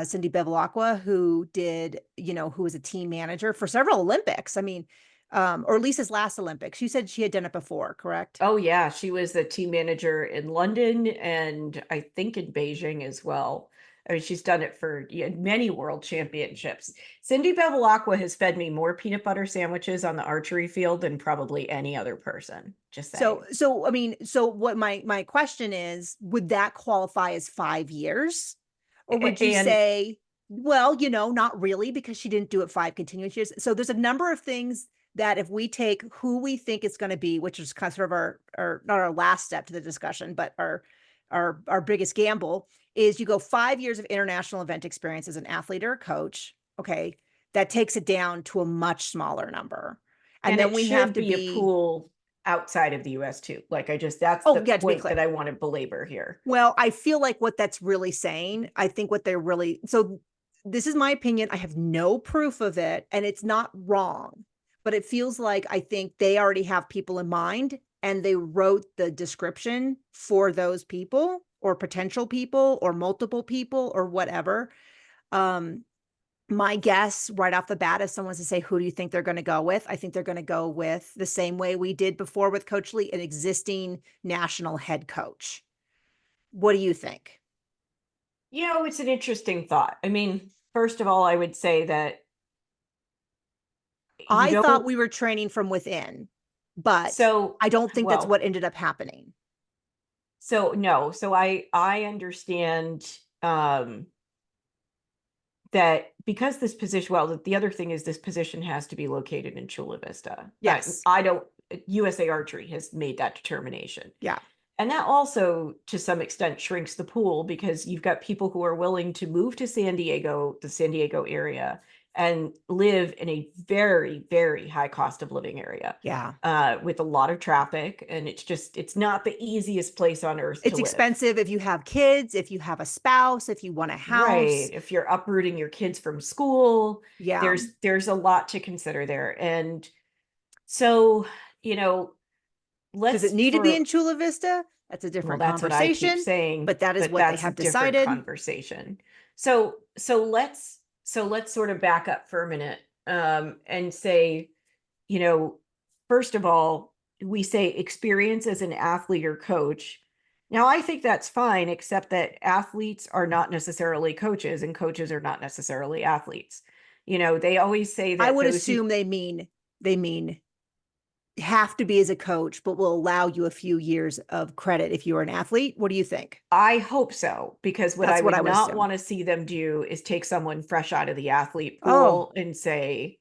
A: Cindy Bevilacqua, who did, who was a team manager for several Olympics? I mean, or at least his last Olympics. You said she had done it before, correct?
B: Oh yeah, she was the team manager in London and I think in Beijing as well. I mean, she's done it for, yeah, many world championships. Cindy Bevilacqua has fed me more peanut butter sandwiches on the archery field than probably any other person. Just
A: So,
B: saying.
A: I mean, so what my question is, would that qualify as 5 years? Or would you
B: And
A: say, well, not really, because she didn't do it 5 continuous years. So there's a number of things that if we take who we think it's going to be, which is kind of sort of our not our last step to the discussion, but our biggest gamble is you go 5 years of international event experience as an athlete or a coach. Okay. That takes it down to a much smaller number. And
B: and
A: then
B: it
A: we have
B: should
A: to
B: be a
A: be,
B: pool outside of the US too. That's the
A: oh, yeah, to be
B: point that
A: clear.
B: I want to belabor here.
A: Well, I feel like what that's really saying, I think what they're really, so this is my opinion. I have no proof of it and it's not wrong, but it feels like I think they already have people in mind and they wrote the description for those people or potential people or multiple people or whatever. Um, my guess right off the bat, if someone's to say, who do you think they're going to go with? I think they're going to go with the same way we did before with Coach Lee, an existing national head coach. What do you think?
B: It's an interesting thought. I mean, first of all, I would say that you
A: I thought
B: don't
A: we were training from within, but
B: so
A: I don't think that's
B: well,
A: what ended up happening.
B: so no, so I understand that because this position, well, the other thing is this position has to be located in Chula Vista.
A: Yes.
B: I don't, USA Archery has made that determination.
A: Yeah.
B: And that also, to some extent, shrinks the pool because you've got people who are willing to move to San Diego, the San Diego area, and live in a very, very high cost of living area
A: Yeah.
B: with a lot of traffic. And it's not the easiest place on earth to
A: It's
B: live.
A: expensive if you have kids, if you have a spouse, if you want a
B: Right.
A: house.
B: If you're uprooting your kids from school,
A: Yeah.
B: there's a lot to consider there. And so, you know,
A: Does it
B: let's
A: need to be
B: for
A: in Chula Vista? That's a
B: well,
A: different
B: that's what I keep
A: conversation,
B: saying,
A: but that is
B: but
A: what they
B: that's a
A: have
B: different
A: decided.
B: conversation. So let's sort of back up for a minute and say, you know, first of all, we say experience as an athlete or coach. Now, I think that's fine, except that athletes are not necessarily coaches and coaches are not necessarily athletes. They always say
A: I
B: that
A: would
B: those who
A: assume they mean have to be as a coach, but will allow you a few years of credit if you're an athlete. What do you think?
B: I hope so, because what I
A: That's what
B: would
A: I would
B: not
A: assume.
B: want to see them do is take someone fresh out of the athlete
A: Oh,
B: pool and say,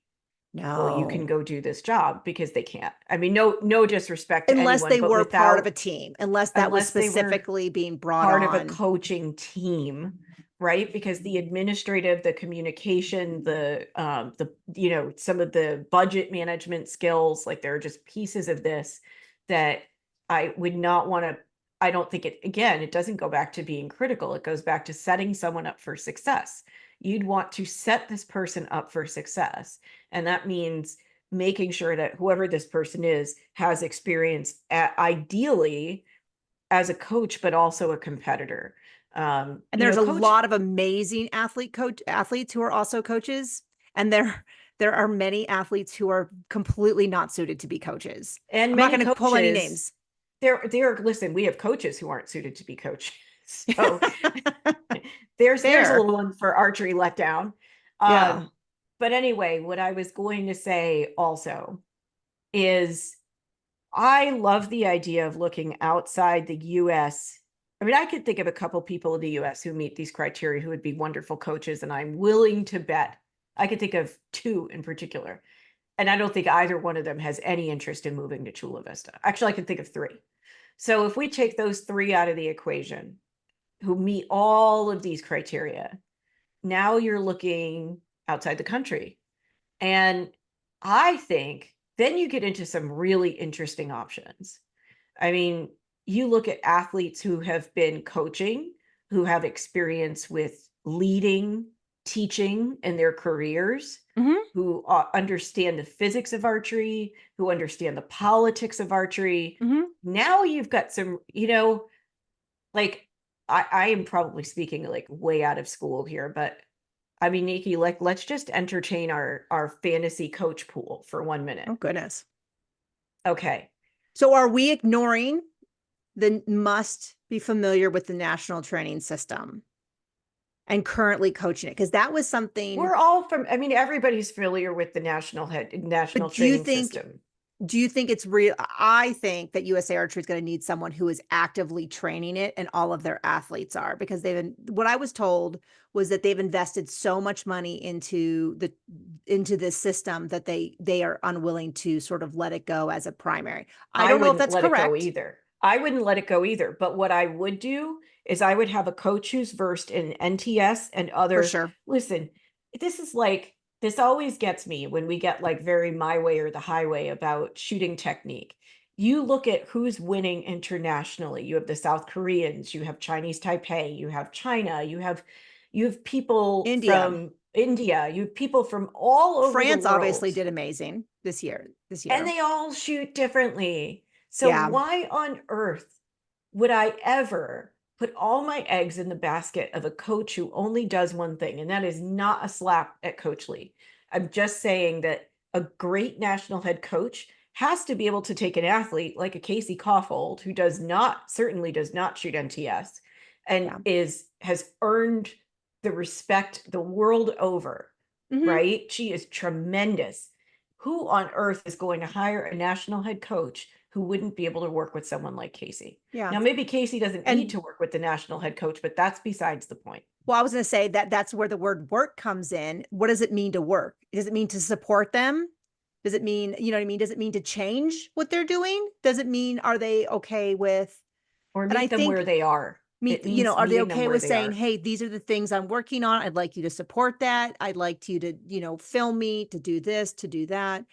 B: well, you can
A: no.
B: go do this job, because they can't. I mean, no disrespect to
A: Unless
B: anyone,
A: they
B: but
A: were part of a
B: without
A: team, unless that was
B: unless they were
A: specifically being brought
B: part of a
A: on.
B: coaching team, right? Because the administrative, the communication, some of the budget management skills, like there are just pieces of this that I would not want to. I don't think it doesn't go back to being critical. It goes back to setting someone up for success. You'd want to set this person up for success. And that means making sure that whoever this person is has experience ideally as a coach, but also a competitor.
A: And there's a
B: Coach
A: lot of amazing athletes who are also coaches. And there are many athletes who are completely not suited to be coaches.
B: and
A: I'm not
B: many
A: going to pull any
B: coaches,
A: names.
B: listen, we have coaches who aren't suited to be coaches. So there's a
A: Fair.
B: little one for archery letdown.
A: Yeah.
B: Um, but anyway, what I was going to say also is I love the idea of looking outside the US. I mean, I could think of a couple people in the US who meet these criteria who would be wonderful coaches, and I'm willing to bet I could think of two in particular. And I don't think either one of them has any interest in moving to Chula Vista. Actually, I can think of three. So if we take those three out of the equation, who meet all of these criteria, now you're looking outside the country. And I think then you get into some really interesting options. I mean, you look at athletes who have been coaching, who have experience with leading, teaching in their careers,
A: Hmm.
B: who understand the physics of archery, who understand the politics of archery.
A: Hmm.
B: Now you've got some, like I am probably speaking like way out of school here, but I mean, Nikki, like let's just entertain our fantasy coach pool for 1 minute.
A: Oh, goodness.
B: Okay.
A: So are we ignoring the must be familiar with the national training system and currently coaching it? Because that was something,
B: I mean, everybody's familiar with the national
A: but
B: training system.
A: do you think it's real? I think that USA Archery is going to need someone who is actively training it, and all of their athletes are, because what I was told was that they've invested so much money into this system that they are unwilling to sort of let it go as a primary. I
B: I
A: don't know if
B: wouldn't
A: that's
B: let it go
A: correct.
B: either. I wouldn't let it go either. But what I would do is I would have a coach who's versed in NTS and
A: For
B: other.
A: sure.
B: Listen, this always gets me when we get like very my way or the highway about shooting technique. You look at who's winning internationally. You have the South Koreans, you have Chinese Taipei, you have China, you have people
A: India.
B: from India, you have people from all over the
A: France obviously
B: world,
A: did amazing this year.
B: and they all shoot differently. So
A: Yeah.
B: why on earth would I ever put all my eggs in the basket of a coach who only does one thing? And that is not a slap at Coach Lee. I'm just saying that a great national head coach has to be able to take an athlete like a Casey Kaufhold, who certainly does not shoot NTS, and
A: Yeah.
B: has earned the respect the world over,
A: Hmm.
B: right? She is tremendous. Who on earth is going to hire a national head coach who wouldn't be able to work with someone like Casey?
A: Yeah.
B: Now, maybe Casey doesn't need
A: And
B: to work with the national head coach, but that's besides the point.
A: well, I was going to say that that's where the word work comes in. What does it mean to work? Does it mean to support them? Does it mean, you know what I mean? Does it mean to change what they're doing? Does it mean, are they okay with
B: Or
A: And I
B: meet them where
A: think
B: they are.
A: meet,
B: It means
A: are they
B: meeting them
A: okay
B: where
A: with
B: they
A: saying,
B: are.
A: hey, these are the things I'm working on. I'd like you to support that. I'd like you to, film me, to do this, to do that.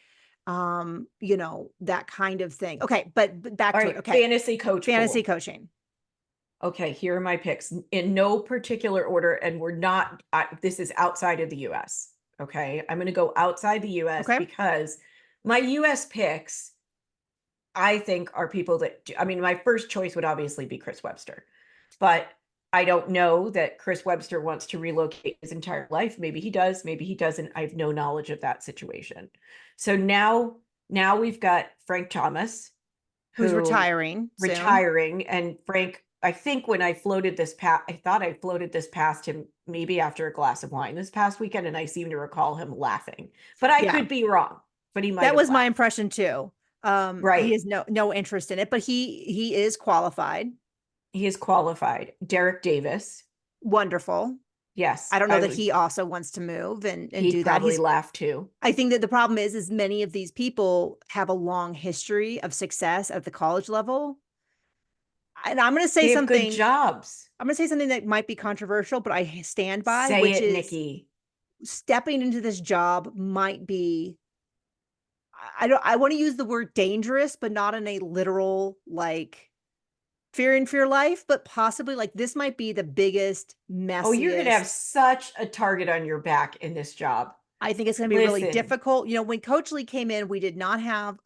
A: That kind of thing. Okay, but back
B: All
A: to it.
B: right,
A: Okay.
B: fantasy coach
A: Fantasy
B: pool.
A: coaching.
B: Okay, here are my picks in no particular order, and we're not, this is outside of the US. Okay, I'm going to go outside the US
A: Okay.
B: because my US picks, I think, are people that, I mean, my first choice would obviously be Chris Webster, but I don't know that Chris Webster wants to relocate his entire life. Maybe he does, maybe he doesn't. I have no knowledge of that situation. So now we've got Frank Thomas,
A: Who's
B: who
A: retiring soon.
B: retiring, and Frank, I think when I floated this past, I thought I floated this past him maybe after a glass of wine this past weekend, and I seem to recall him laughing, but I
A: Yeah.
B: could be wrong, but he might
A: That
B: have
A: was my
B: laughed.
A: impression too. He
B: Right.
A: has no interest in it, but he is qualified.
B: He is qualified. Derek Davis.
A: Wonderful.
B: Yes,
A: I don't know
B: I
A: that
B: would.
A: he also wants to move and
B: He'd
A: do that.
B: probably laugh too.
A: I think that the problem is many of these people have a long history of success at the college level. And I'm going to say
B: They have good
A: something,
B: jobs.
A: I'm going to say something that might be controversial, but I stand by,
B: Say
A: which
B: it,
A: is
B: Nikki.
A: stepping into this job might be, I want to use the word dangerous, but not in a literal, like, fearing for your life, but possibly like this might be the biggest,
B: Oh, you're going to have
A: messiest.
B: such a target on your back in this job.
A: I think it's going to be really
B: Listen,
A: difficult. When Coach Lee came in, we did not have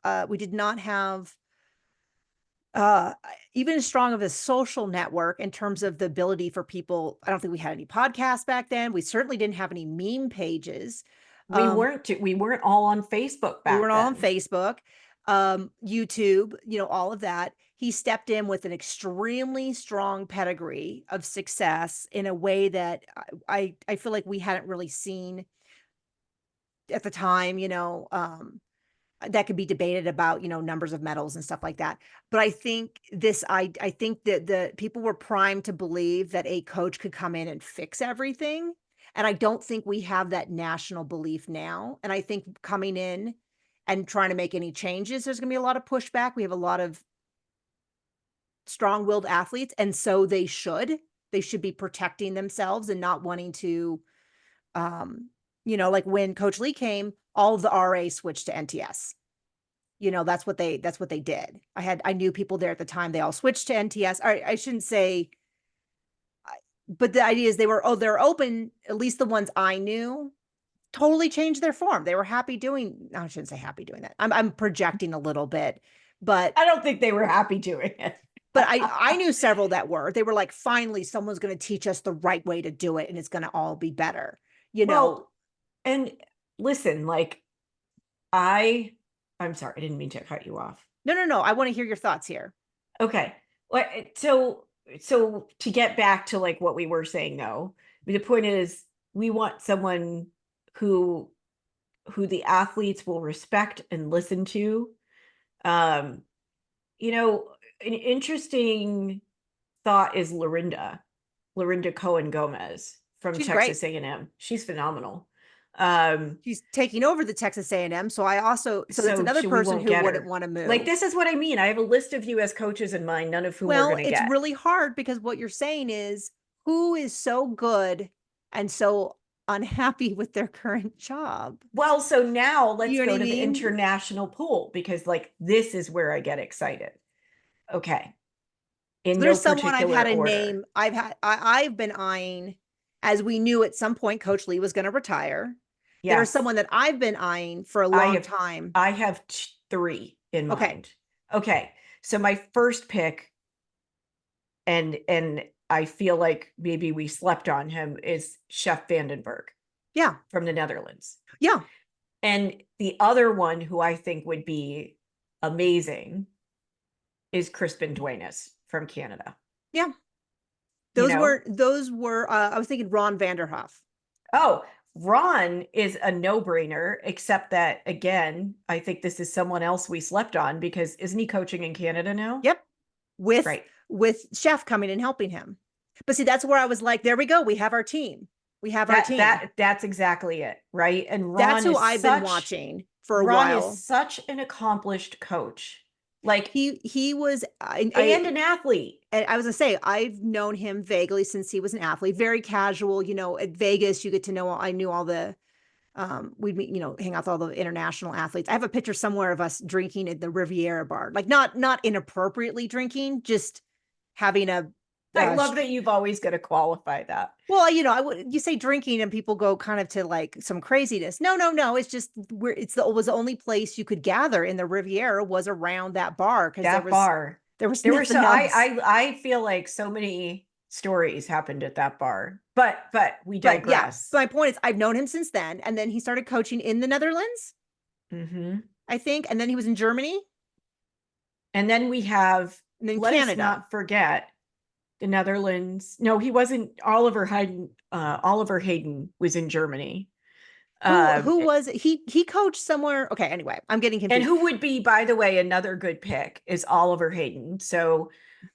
A: uh even as strong of a social network in terms of the ability for people. I don't think we had any podcasts back then. We certainly didn't have any meme pages. Um,
B: we weren't all on Facebook
A: we
B: back
A: weren't all on
B: then.
A: Facebook, YouTube, all of that. He stepped in with an extremely strong pedigree of success in a way that I feel like we hadn't really seen at the time. That could be debated about, numbers of medals and stuff like that. But I think that the people were primed to believe that a coach could come in and fix everything. And I don't think we have that national belief now. And I think coming in and trying to make any changes, there's going to be a lot of pushback. We have a lot of strong-willed athletes, and so they should be protecting themselves and not wanting to, like when Coach Lee came, all of the RA switched to NTS. That's what they did. I knew people there at the time. They all switched to NTS. I shouldn't say, but the idea is they're open, at least the ones I knew, totally changed their form. They were happy doing, no, I shouldn't say happy doing that. I'm projecting a little bit, but
B: I don't think they were happy doing it.
A: I knew several that they were like, finally, someone's going to teach us the right way to do it and it's going to all be better. You know,
B: Well, and listen, like I I'm sorry, I didn't mean to cut you off.
A: no. I want to hear your thoughts here.
B: Okay. Well, so to get back to like what we were saying though, the point is we want someone who the athletes will respect and listen to. Um, an interesting thought is Lorinda Cohen Gomez from
A: She's great.
B: Texas A&M. She's phenomenal. Um,
A: She's taking over the Texas A&M. So that's
B: so
A: another
B: we
A: person
B: won't
A: who
B: get
A: wouldn't
B: her.
A: want to
B: Like,
A: move.
B: this is what I mean. I have a list of US coaches in mind, none of whom we're
A: Well,
B: going to
A: it's
B: get.
A: really hard because what you're saying is who is so good and so unhappy with their current job.
B: Well, so now let's
A: You know what
B: go
A: I
B: to the
A: mean?
B: international pool because, like, this is where I get excited. Okay. In no
A: There's someone I've
B: particular
A: had a
B: order.
A: name. I've been eyeing, as we knew at some point Coach Lee was going to retire. There's
B: Yes.
A: someone that I've been eyeing for a
B: I
A: long
B: have
A: time.
B: I have three in
A: Okay.
B: mind. Okay. So my first pick, and I feel like maybe we slept on him, is Chef Vandenberg
A: Yeah.
B: from the Netherlands.
A: Yeah.
B: And the other one who I think would be amazing is Crispin Duenas from Canada.
A: Yeah.
B: You
A: Those
B: know?
A: were those were I was thinking Ron Vanderhoff.
B: Oh, Ron is a no-brainer, except that again, I think this is someone else we slept on because isn't he coaching in Canada now?
A: Yep. With
B: Right.
A: Chef coming and helping him. But see, that's where I was like, there we go. We have our team. We have our
B: That
A: team.
B: that's exactly it, right? And
A: That's who I've been watching for a
B: Ron is
A: while.
B: such an accomplished coach. Like,
A: He was,
B: and an athlete.
A: and I was gonna say, I've known him vaguely since he was an athlete, very casual, at Vegas, you get to know, I knew all the, we'd meet, hang out with all the international athletes. I have a picture somewhere of us drinking at the Riviera bar, like not inappropriately drinking, just having
B: I love that you've always got to qualify that.
A: well, you say drinking and people go kind of to like some craziness. No, no, no. It's just it was the only place you could gather in the Riviera was around that bar because
B: That bar.
A: there was
B: There were so
A: nothing else.
B: I feel like so many stories happened at that bar. But we
A: But yeah,
B: digress.
A: my point is I've known him since then. And then he started coaching in the Netherlands,
B: Hmm.
A: I think. And then he was in Germany
B: And then we have,
A: and then
B: let us
A: Canada.
B: not forget, the Netherlands. No, he wasn't. Oliver Hayden. Oliver Hayden was in Germany. Um,
A: Who was he coached somewhere? Okay, anyway, I'm getting
B: and
A: confused.
B: who would be, by the way, another good pick is Oliver Hayden. So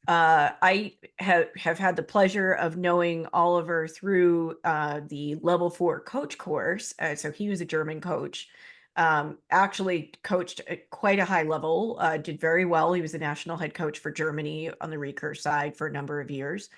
B: I have had the pleasure of knowing Oliver through the level 4 coach course. So he was a German coach, actually coached at quite a high level, did very well. He was the national head coach for Germany on the recurve side for a number of years,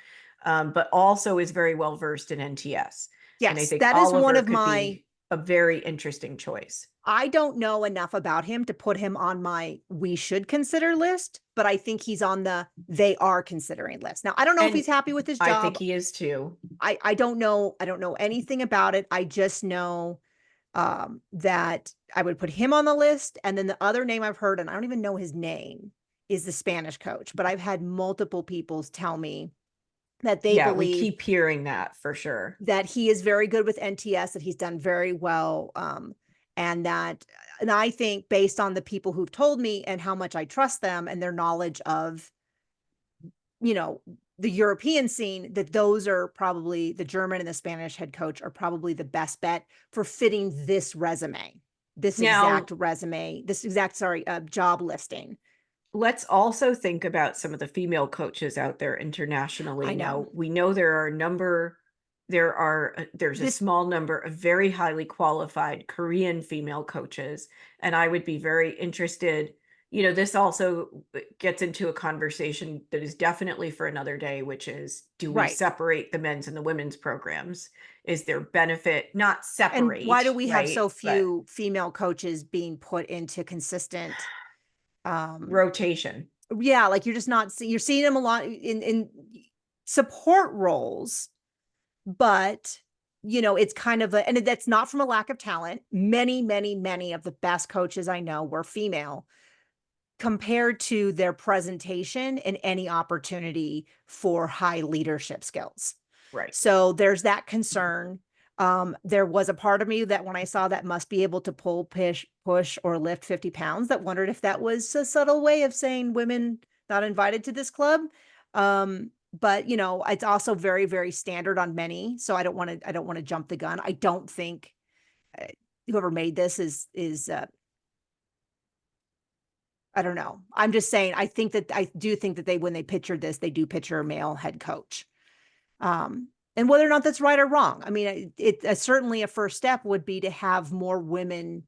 B: but also is very well versed in NTS. And I
A: Yes,
B: think
A: that is one
B: Oliver
A: of
B: could
A: my
B: be a very interesting choice.
A: I don't know enough about him to put him on my we should consider list, but I think he's on the they are considering list. Now, I don't know if
B: And
A: he's happy with his
B: I think
A: job.
B: he is too.
A: I don't know. I don't know anything about it. I just know that I would put him on the list. And then the other name I've heard, and I don't even know his name, is the Spanish coach. But I've had multiple people tell me that they
B: Yeah, we
A: believe
B: keep hearing that for sure.
A: that he is very good with NTS, that he's done very well. And that, and I think based on the people who've told me and how much I trust them and their knowledge of, you know, the European scene, that those are probably the German and the Spanish head coach are probably the best bet for fitting this resume,
B: Now,
A: this exact, sorry, job listing.
B: let's also think about some of the female coaches out there
A: I
B: internationally.
A: know
B: Now, we know there's a
A: this,
B: small number of very highly qualified Korean female coaches, and I would be very interested. This also gets into a conversation that is definitely for another day, which is, do we
A: right.
B: separate the men's and the women's programs? Is there benefit? Not
A: And why do
B: separate,
A: we have
B: right?
A: so
B: But
A: few female coaches being put into consistent um
B: rotation.
A: yeah, like you're just not you're seeing them a lot in support roles, but it's kind of and that's not from a lack of talent. Many of the best coaches I know were female compared to their presentation and any opportunity for high leadership skills.
B: Right.
A: So there's that concern. There was a part of me that when I saw that must be able to push, or lift 50 pounds, that wondered if that was a subtle way of saying women not invited to this club. But it's also very, very standard on many. So I don't want to jump the gun. I don't think whoever made this is I don't know. I'm just saying, I do think that when they pictured this, they do picture a male head coach. And whether or not that's right or wrong, I mean, certainly a first step would be to have more women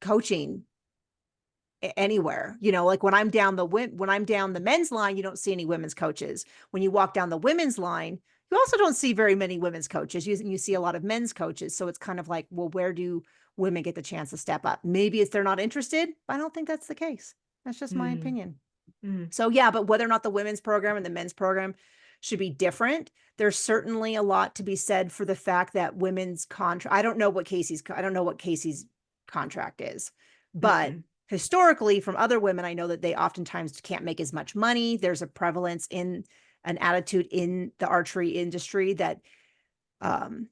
A: coaching anywhere. Like when I'm down the men's line, you don't see any women's coaches. When you walk down the women's line, you also don't see very many women's coaches. You see a lot of men's coaches. So it's kind of like, well, where do women get the chance to step up? Maybe it's they're not interested. I don't think that's the case. That's just my
B: Mm,
A: opinion.
B: mm.
A: So yeah, but whether or not the women's program and the men's program should be different, there's certainly a lot to be said for the fact that women's contract. I don't know what Casey's contract is, but
B: Mm-mm.
A: historically, from other women, I know that they oftentimes can't make as much money. There's a prevalence in an attitude in the archery industry that um,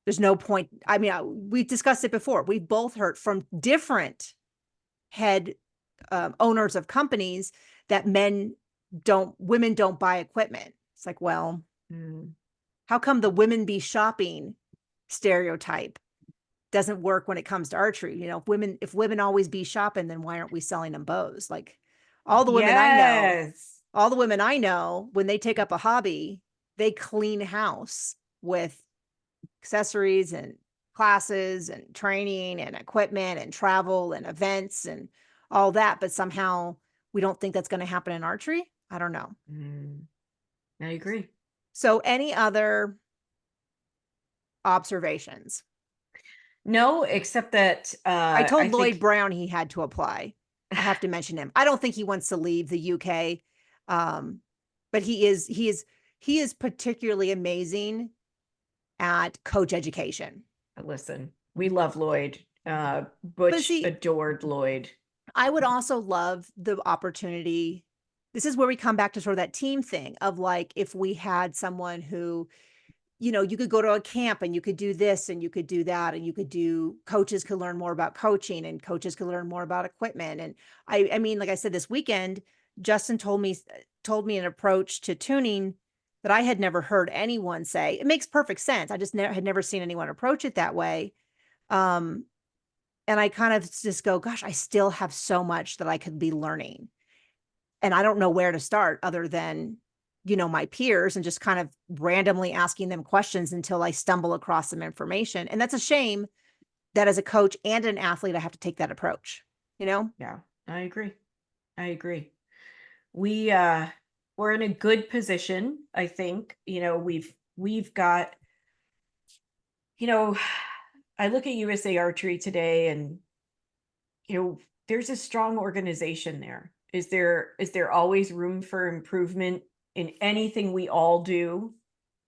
A: there's no point. I mean, we've discussed it before. We've both heard from different head owners of companies that women don't buy equipment. It's like, well,
B: Mm.
A: how come the women be shopping stereotype doesn't work when it comes to archery? If women always be shopping, then why aren't we selling them bows? Like all the women I know,
B: Yes.
A: when they take up a hobby, they clean house with accessories and classes and training and equipment and travel and events and all that, but somehow we don't think that's going to happen in archery. I don't know.
B: I agree.
A: So any other observations?
B: No, except that
A: I
B: I
A: told Lloyd
B: think
A: Brown he had to apply. I have to mention him. I don't think he wants to leave the UK. But he is particularly amazing at coach education.
B: listen, we love Lloyd.
A: But
B: Butch
A: see,
B: adored Lloyd.
A: I would also love the opportunity. This is where we come back to sort of that team thing of like if we had someone who, you could go to a camp and you could do this and you could do that and you could do coaches could learn more about coaching and coaches could learn more about equipment. And I mean, like I said, this weekend, Justin told me an approach to tuning that I had never heard anyone say. It makes perfect sense. I just had never seen anyone approach it that way. Um, and I kind of just go, gosh, I still have so much that I could be learning. And I don't know where to start other than, my peers and just kind of randomly asking them questions until I stumble across some information. And that's a shame that as a coach and an athlete, I have to take that approach, you know?
B: Yeah, I agree. I agree. We we're in a good position, I think. We've got, you know, I look at USA Archery today and there's a strong organization there. Is there always room for improvement in anything we all do,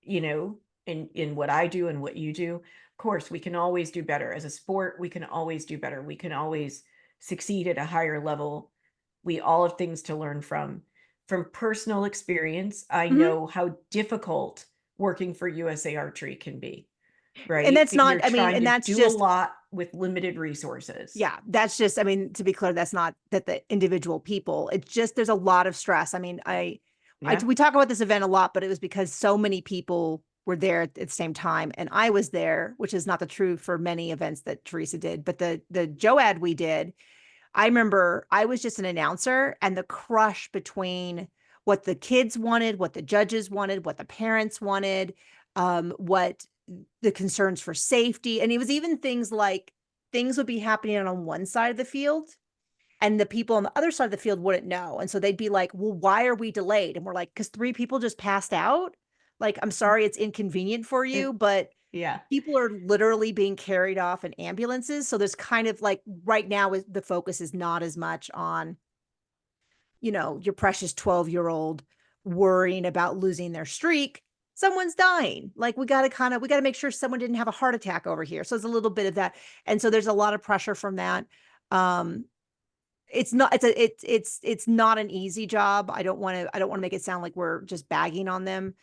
B: in what I do and what you do? Of course, we can always do better. As a sport, we can always do better. We can always succeed at a higher level. We all have things to learn from. From personal experience, I
A: Mhm.
B: know how difficult working for USA Archery can be,
A: And
B: right?
A: that's
B: You're
A: not, I mean,
B: trying
A: and
B: to
A: that's
B: do a
A: just,
B: lot with limited resources.
A: yeah, that's just, I mean, to be clear, that's not that the individual people, it's just, there's a lot of stress. I mean,
B: Yeah.
A: we talk about this event a lot, but it was because so many people were there at the same time. And I was there, which is not the true for many events that Teresa did, but the Joad we did, I remember I was just an announcer and the crush between what the kids wanted, what the judges wanted, what the parents wanted, what the concerns for safety. And it was even things like things would be happening on one side of the field and the people on the other side of the field wouldn't know. And so they'd be like, well, why are we delayed? And we're like, because three people just passed out. Like, I'm sorry it's inconvenient for you,
B: It,
A: but
B: yeah.
A: people are literally being carried off in ambulances. So there's kind of like right now the focus is not as much on, your precious 12-year-old worrying about losing their streak. Someone's dying. Like we got to make sure someone didn't have a heart attack over here. So there's a little bit of that. And so there's a lot of pressure from that. Um, it's not it's not an easy job. I don't want to make it sound like we're just bagging on them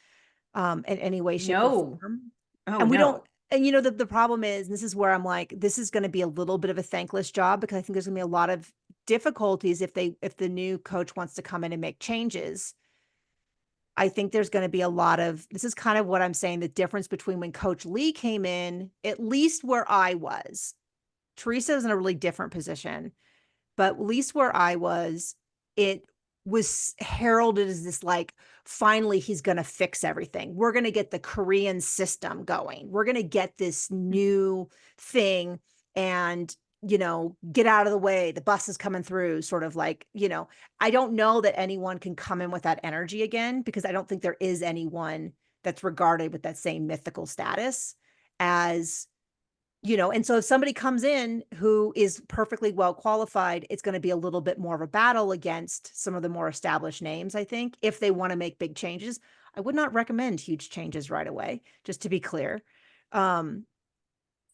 A: in any way, shape, or
B: No.
A: form.
B: Oh
A: And we don't,
B: no.
A: and the problem is, and this is where I'm like, this is going to be a little bit of a thankless job because I think there's going to be a lot of difficulties if the new coach wants to come in and make changes. I think there's going to be a lot of, this is kind of what I'm saying, the difference between when Coach Lee came in, at least where I was. Teresa was in a really different position, but at least where I was, it was heralded as this like, finally, he's going to fix everything. We're going to get the Korean system going. We're going to get this new thing and, get out of the way. The bus is coming through, sort of like, I don't know that anyone can come in with that energy again because I don't think there is anyone that's regarded with that same mythical status as and so if somebody comes in who is perfectly well qualified, it's going to be a little bit more of a battle against some of the more established names, I think, if they want to make big changes. I would not recommend huge changes right away, just to be clear. Um,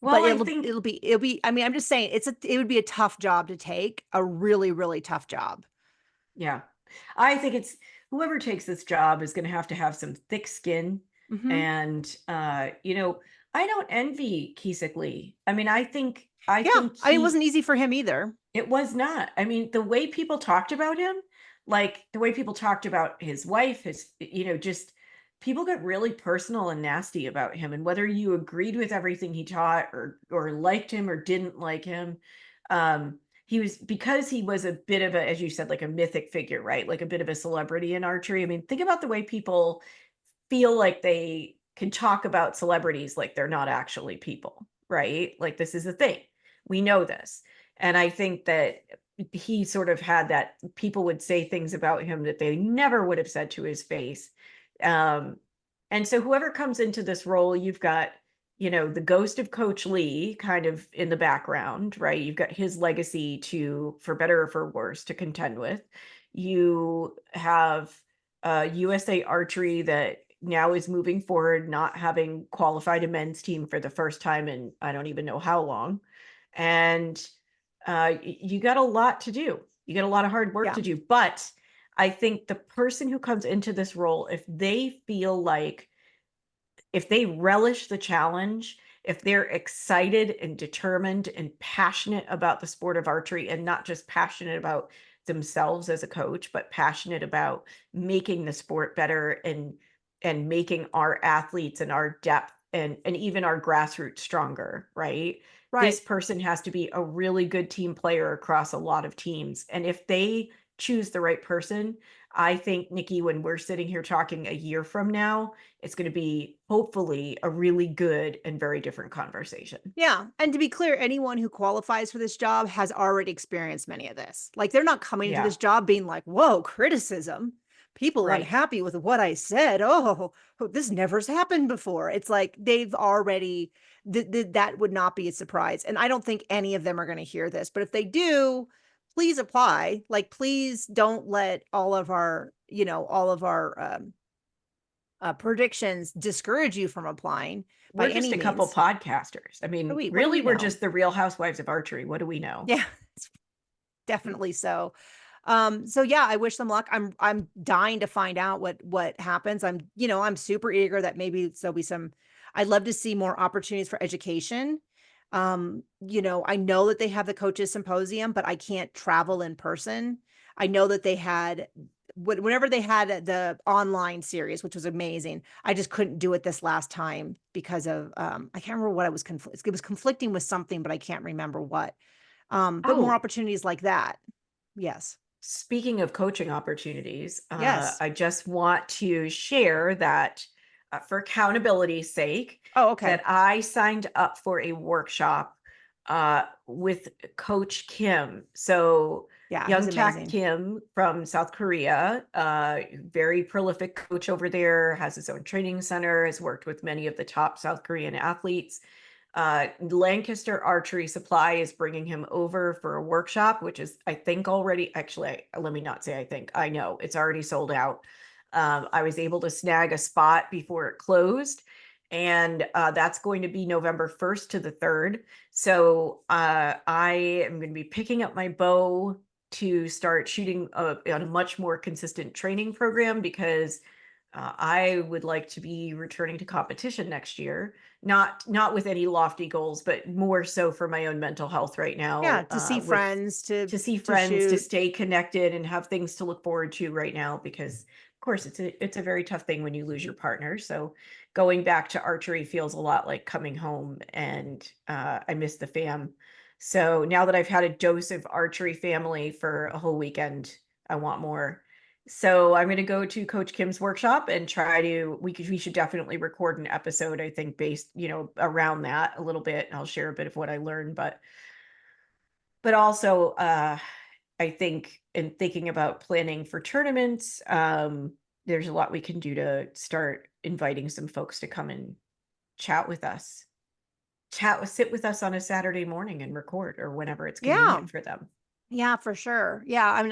A: but
B: Well, I think,
A: I mean, I'm just saying it would be a tough job to take, a really, really tough job.
B: yeah, I think it's whoever takes this job is going to have some thick skin.
A: Hmm.
B: And, I don't envy Kisik Lee. I mean, I
A: Yeah.
B: think
A: I mean, it wasn't easy for him either.
B: it was not. I mean, the way people talked about him, like the way people talked about his wife, just people got really personal and nasty about him. And whether you agreed with everything he taught or liked him or didn't like him, he was because he was a bit of a, as you said, like a mythic figure, right? Like a bit of a celebrity in archery. I mean, think about the way people feel like they can talk about celebrities like they're not actually people, right? Like this is a thing. We know this. And I think that he sort of had that people would say things about him that they never would have said to his face. Um, and so whoever comes into this role, you've got, the ghost of Coach Lee kind of in the background, right? You've got his legacy to, for better or for worse, to contend with. You have USA Archery that now is moving forward, not having qualified a men's team for the first time in I don't even know how long. And you got a lot to do. You got a lot of hard work
A: Yeah.
B: to do. But I think the person who comes into this role, if they relish the challenge, if they're excited and determined and passionate about the sport of archery, and not just passionate about themselves as a coach, but passionate about making the sport better and making our athletes and our depth and even our grassroots stronger, right?
A: Right.
B: This person has to be a really good team player across a lot of teams. And if they choose the right person, I think, Nikki, when we're sitting here talking a year from now, it's going to be hopefully a really good and very different conversation.
A: Yeah, and to be clear, anyone who qualifies for this job has already experienced many of this. Like, they're not coming into
B: Yeah,
A: this job being like, "Whoa, criticism. People
B: right.
A: unhappy with what I said. Oh, this never's happened before." It's like they've already that would not be a surprise. And I don't think any of them are going to hear this, but if they do, please apply. Like, please don't let all of our predictions discourage you from applying by
B: We're just
A: any
B: a couple
A: means.
B: podcasters. I mean,
A: What do
B: really,
A: we
B: we're
A: know?
B: just the Real Housewives of Archery. What do we know?
A: Yeah, definitely so. So yeah, I wish them luck. I'm dying to find out what happens. I'm super eager that maybe there'll be some. I'd love to see more opportunities for education. I know that they have the coaches symposium, but I can't travel in person. I know that they had whenever they had the online series, which was amazing. I just couldn't do it this last time because of I can't remember what it was it was conflicting with something, but I can't remember what. But more
B: Oh,
A: opportunities like that. Yes.
B: speaking of coaching opportunities,
A: Yes.
B: I just want to share that for accountability's sake,
A: Oh, okay.
B: that I signed up for a workshop with Coach Kim. So,
A: Yeah, he's
B: Young Tak
A: amazing.
B: Kim from South Korea, very prolific coach over there, has his own training center, has worked with many of the top South Korean athletes. Lancaster Archery Supply is bringing him over for a workshop, which is, I think, already, actually, let me not say I think, I know it's already sold out. I was able to snag a spot before it closed, and that's going to be November 1st to the 3rd. So I am going to be picking up my bow to start shooting on a much more consistent training program, because I would like to be returning to competition next year. Not with any lofty goals, but more so for my own mental health right
A: Yeah,
B: now.
A: to see
B: With
A: friends,
B: to see
A: to
B: friends, to
A: shoot.
B: stay connected, and have things to look forward to right now. Because of course it's a very tough thing when you lose your partner. So going back to archery feels a lot like coming home, and I miss the fam. So now that I've had a dose of archery family for a whole weekend, I want more. So I'm going to go to Coach Kim's workshop and try to, we should definitely record an episode, I think, based, around that a little bit. And I'll share a bit of what I learned, but also, I think in thinking about planning for tournaments, there's a lot we can do to start inviting some folks to come and chat with us, sit with us on a Saturday morning and record, or whenever it's
A: Yeah.
B: convenient for them.
A: Yeah, for sure. Yeah, I mean,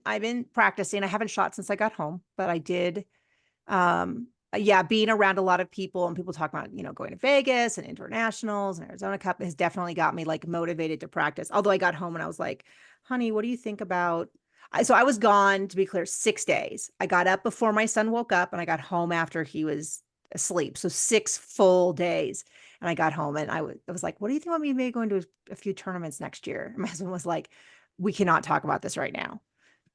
A: I've been practicing. I haven't shot since I got home, but I did. Yeah, being around a lot of people and people talking about, going to Vegas and internationals and Arizona Cup has definitely got me like motivated to practice. Although I got home and I was like, honey, what do you think about so I was gone, to be clear, 6 days. I got up before my son woke up and I got home after he was asleep. So 6 full days. And I got home and I was like, what do you think about me maybe going to a few tournaments next year? And my husband was like, we cannot talk about this right now.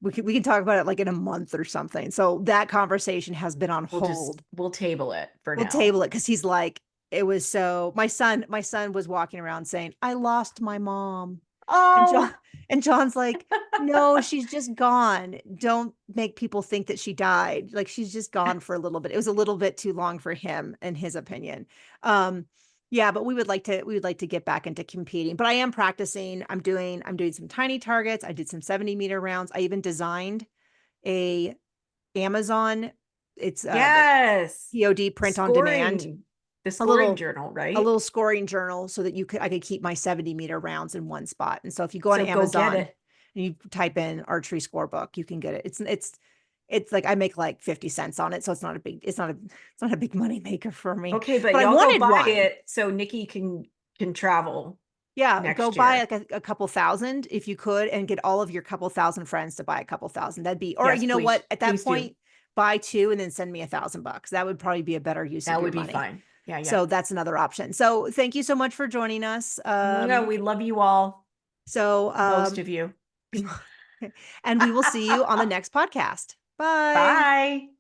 A: We can talk about it like in a month or something. So that conversation has been on hold.
B: We'll table it for
A: We'll
B: now.
A: table it because he's like, it was so my son was walking around saying, I lost my mom. And John
B: Oh,
A: and John's like, no, she's just gone. Don't make people think that she died. Like, she's just gone for a little bit. It was a little bit too long for him, in his opinion. Um, Yeah, but we would like to get back into competing. But I am practicing. I'm doing some tiny targets. I did some 70-meter rounds. I even designed a Amazon. It's the
B: Yes.
A: POD print on demand,
B: Scoring, the
A: a
B: scoring
A: little
B: journal,
A: a
B: right?
A: little scoring journal so that I could keep my 70-meter rounds in one spot. And so if you go on
B: So go get
A: Amazon
B: it.
A: and you type in archery scorebook, you can get it. It's like I make like 50 cents on it. So it's not a big money maker for me.
B: Okay, but
A: But I
B: y'all go
A: wanted
B: buy
A: one.
B: it so Nikki can travel
A: Yeah, go
B: next
A: buy
B: year.
A: like a couple thousand if you could and get all of your couple thousand friends to buy a couple thousand. That'd be, or
B: Yes,
A: you know what,
B: please,
A: at that
B: please do.
A: point, buy two and then send me $1,000. That would probably be a better use of
B: That
A: your
B: would be
A: money.
B: fine. Yeah, yeah.
A: So that's another option. So thank you so much for joining us.
B: No, we love you all,
A: So
B: most of you.
A: and we will see you on the next podcast. Bye.
B: Bye.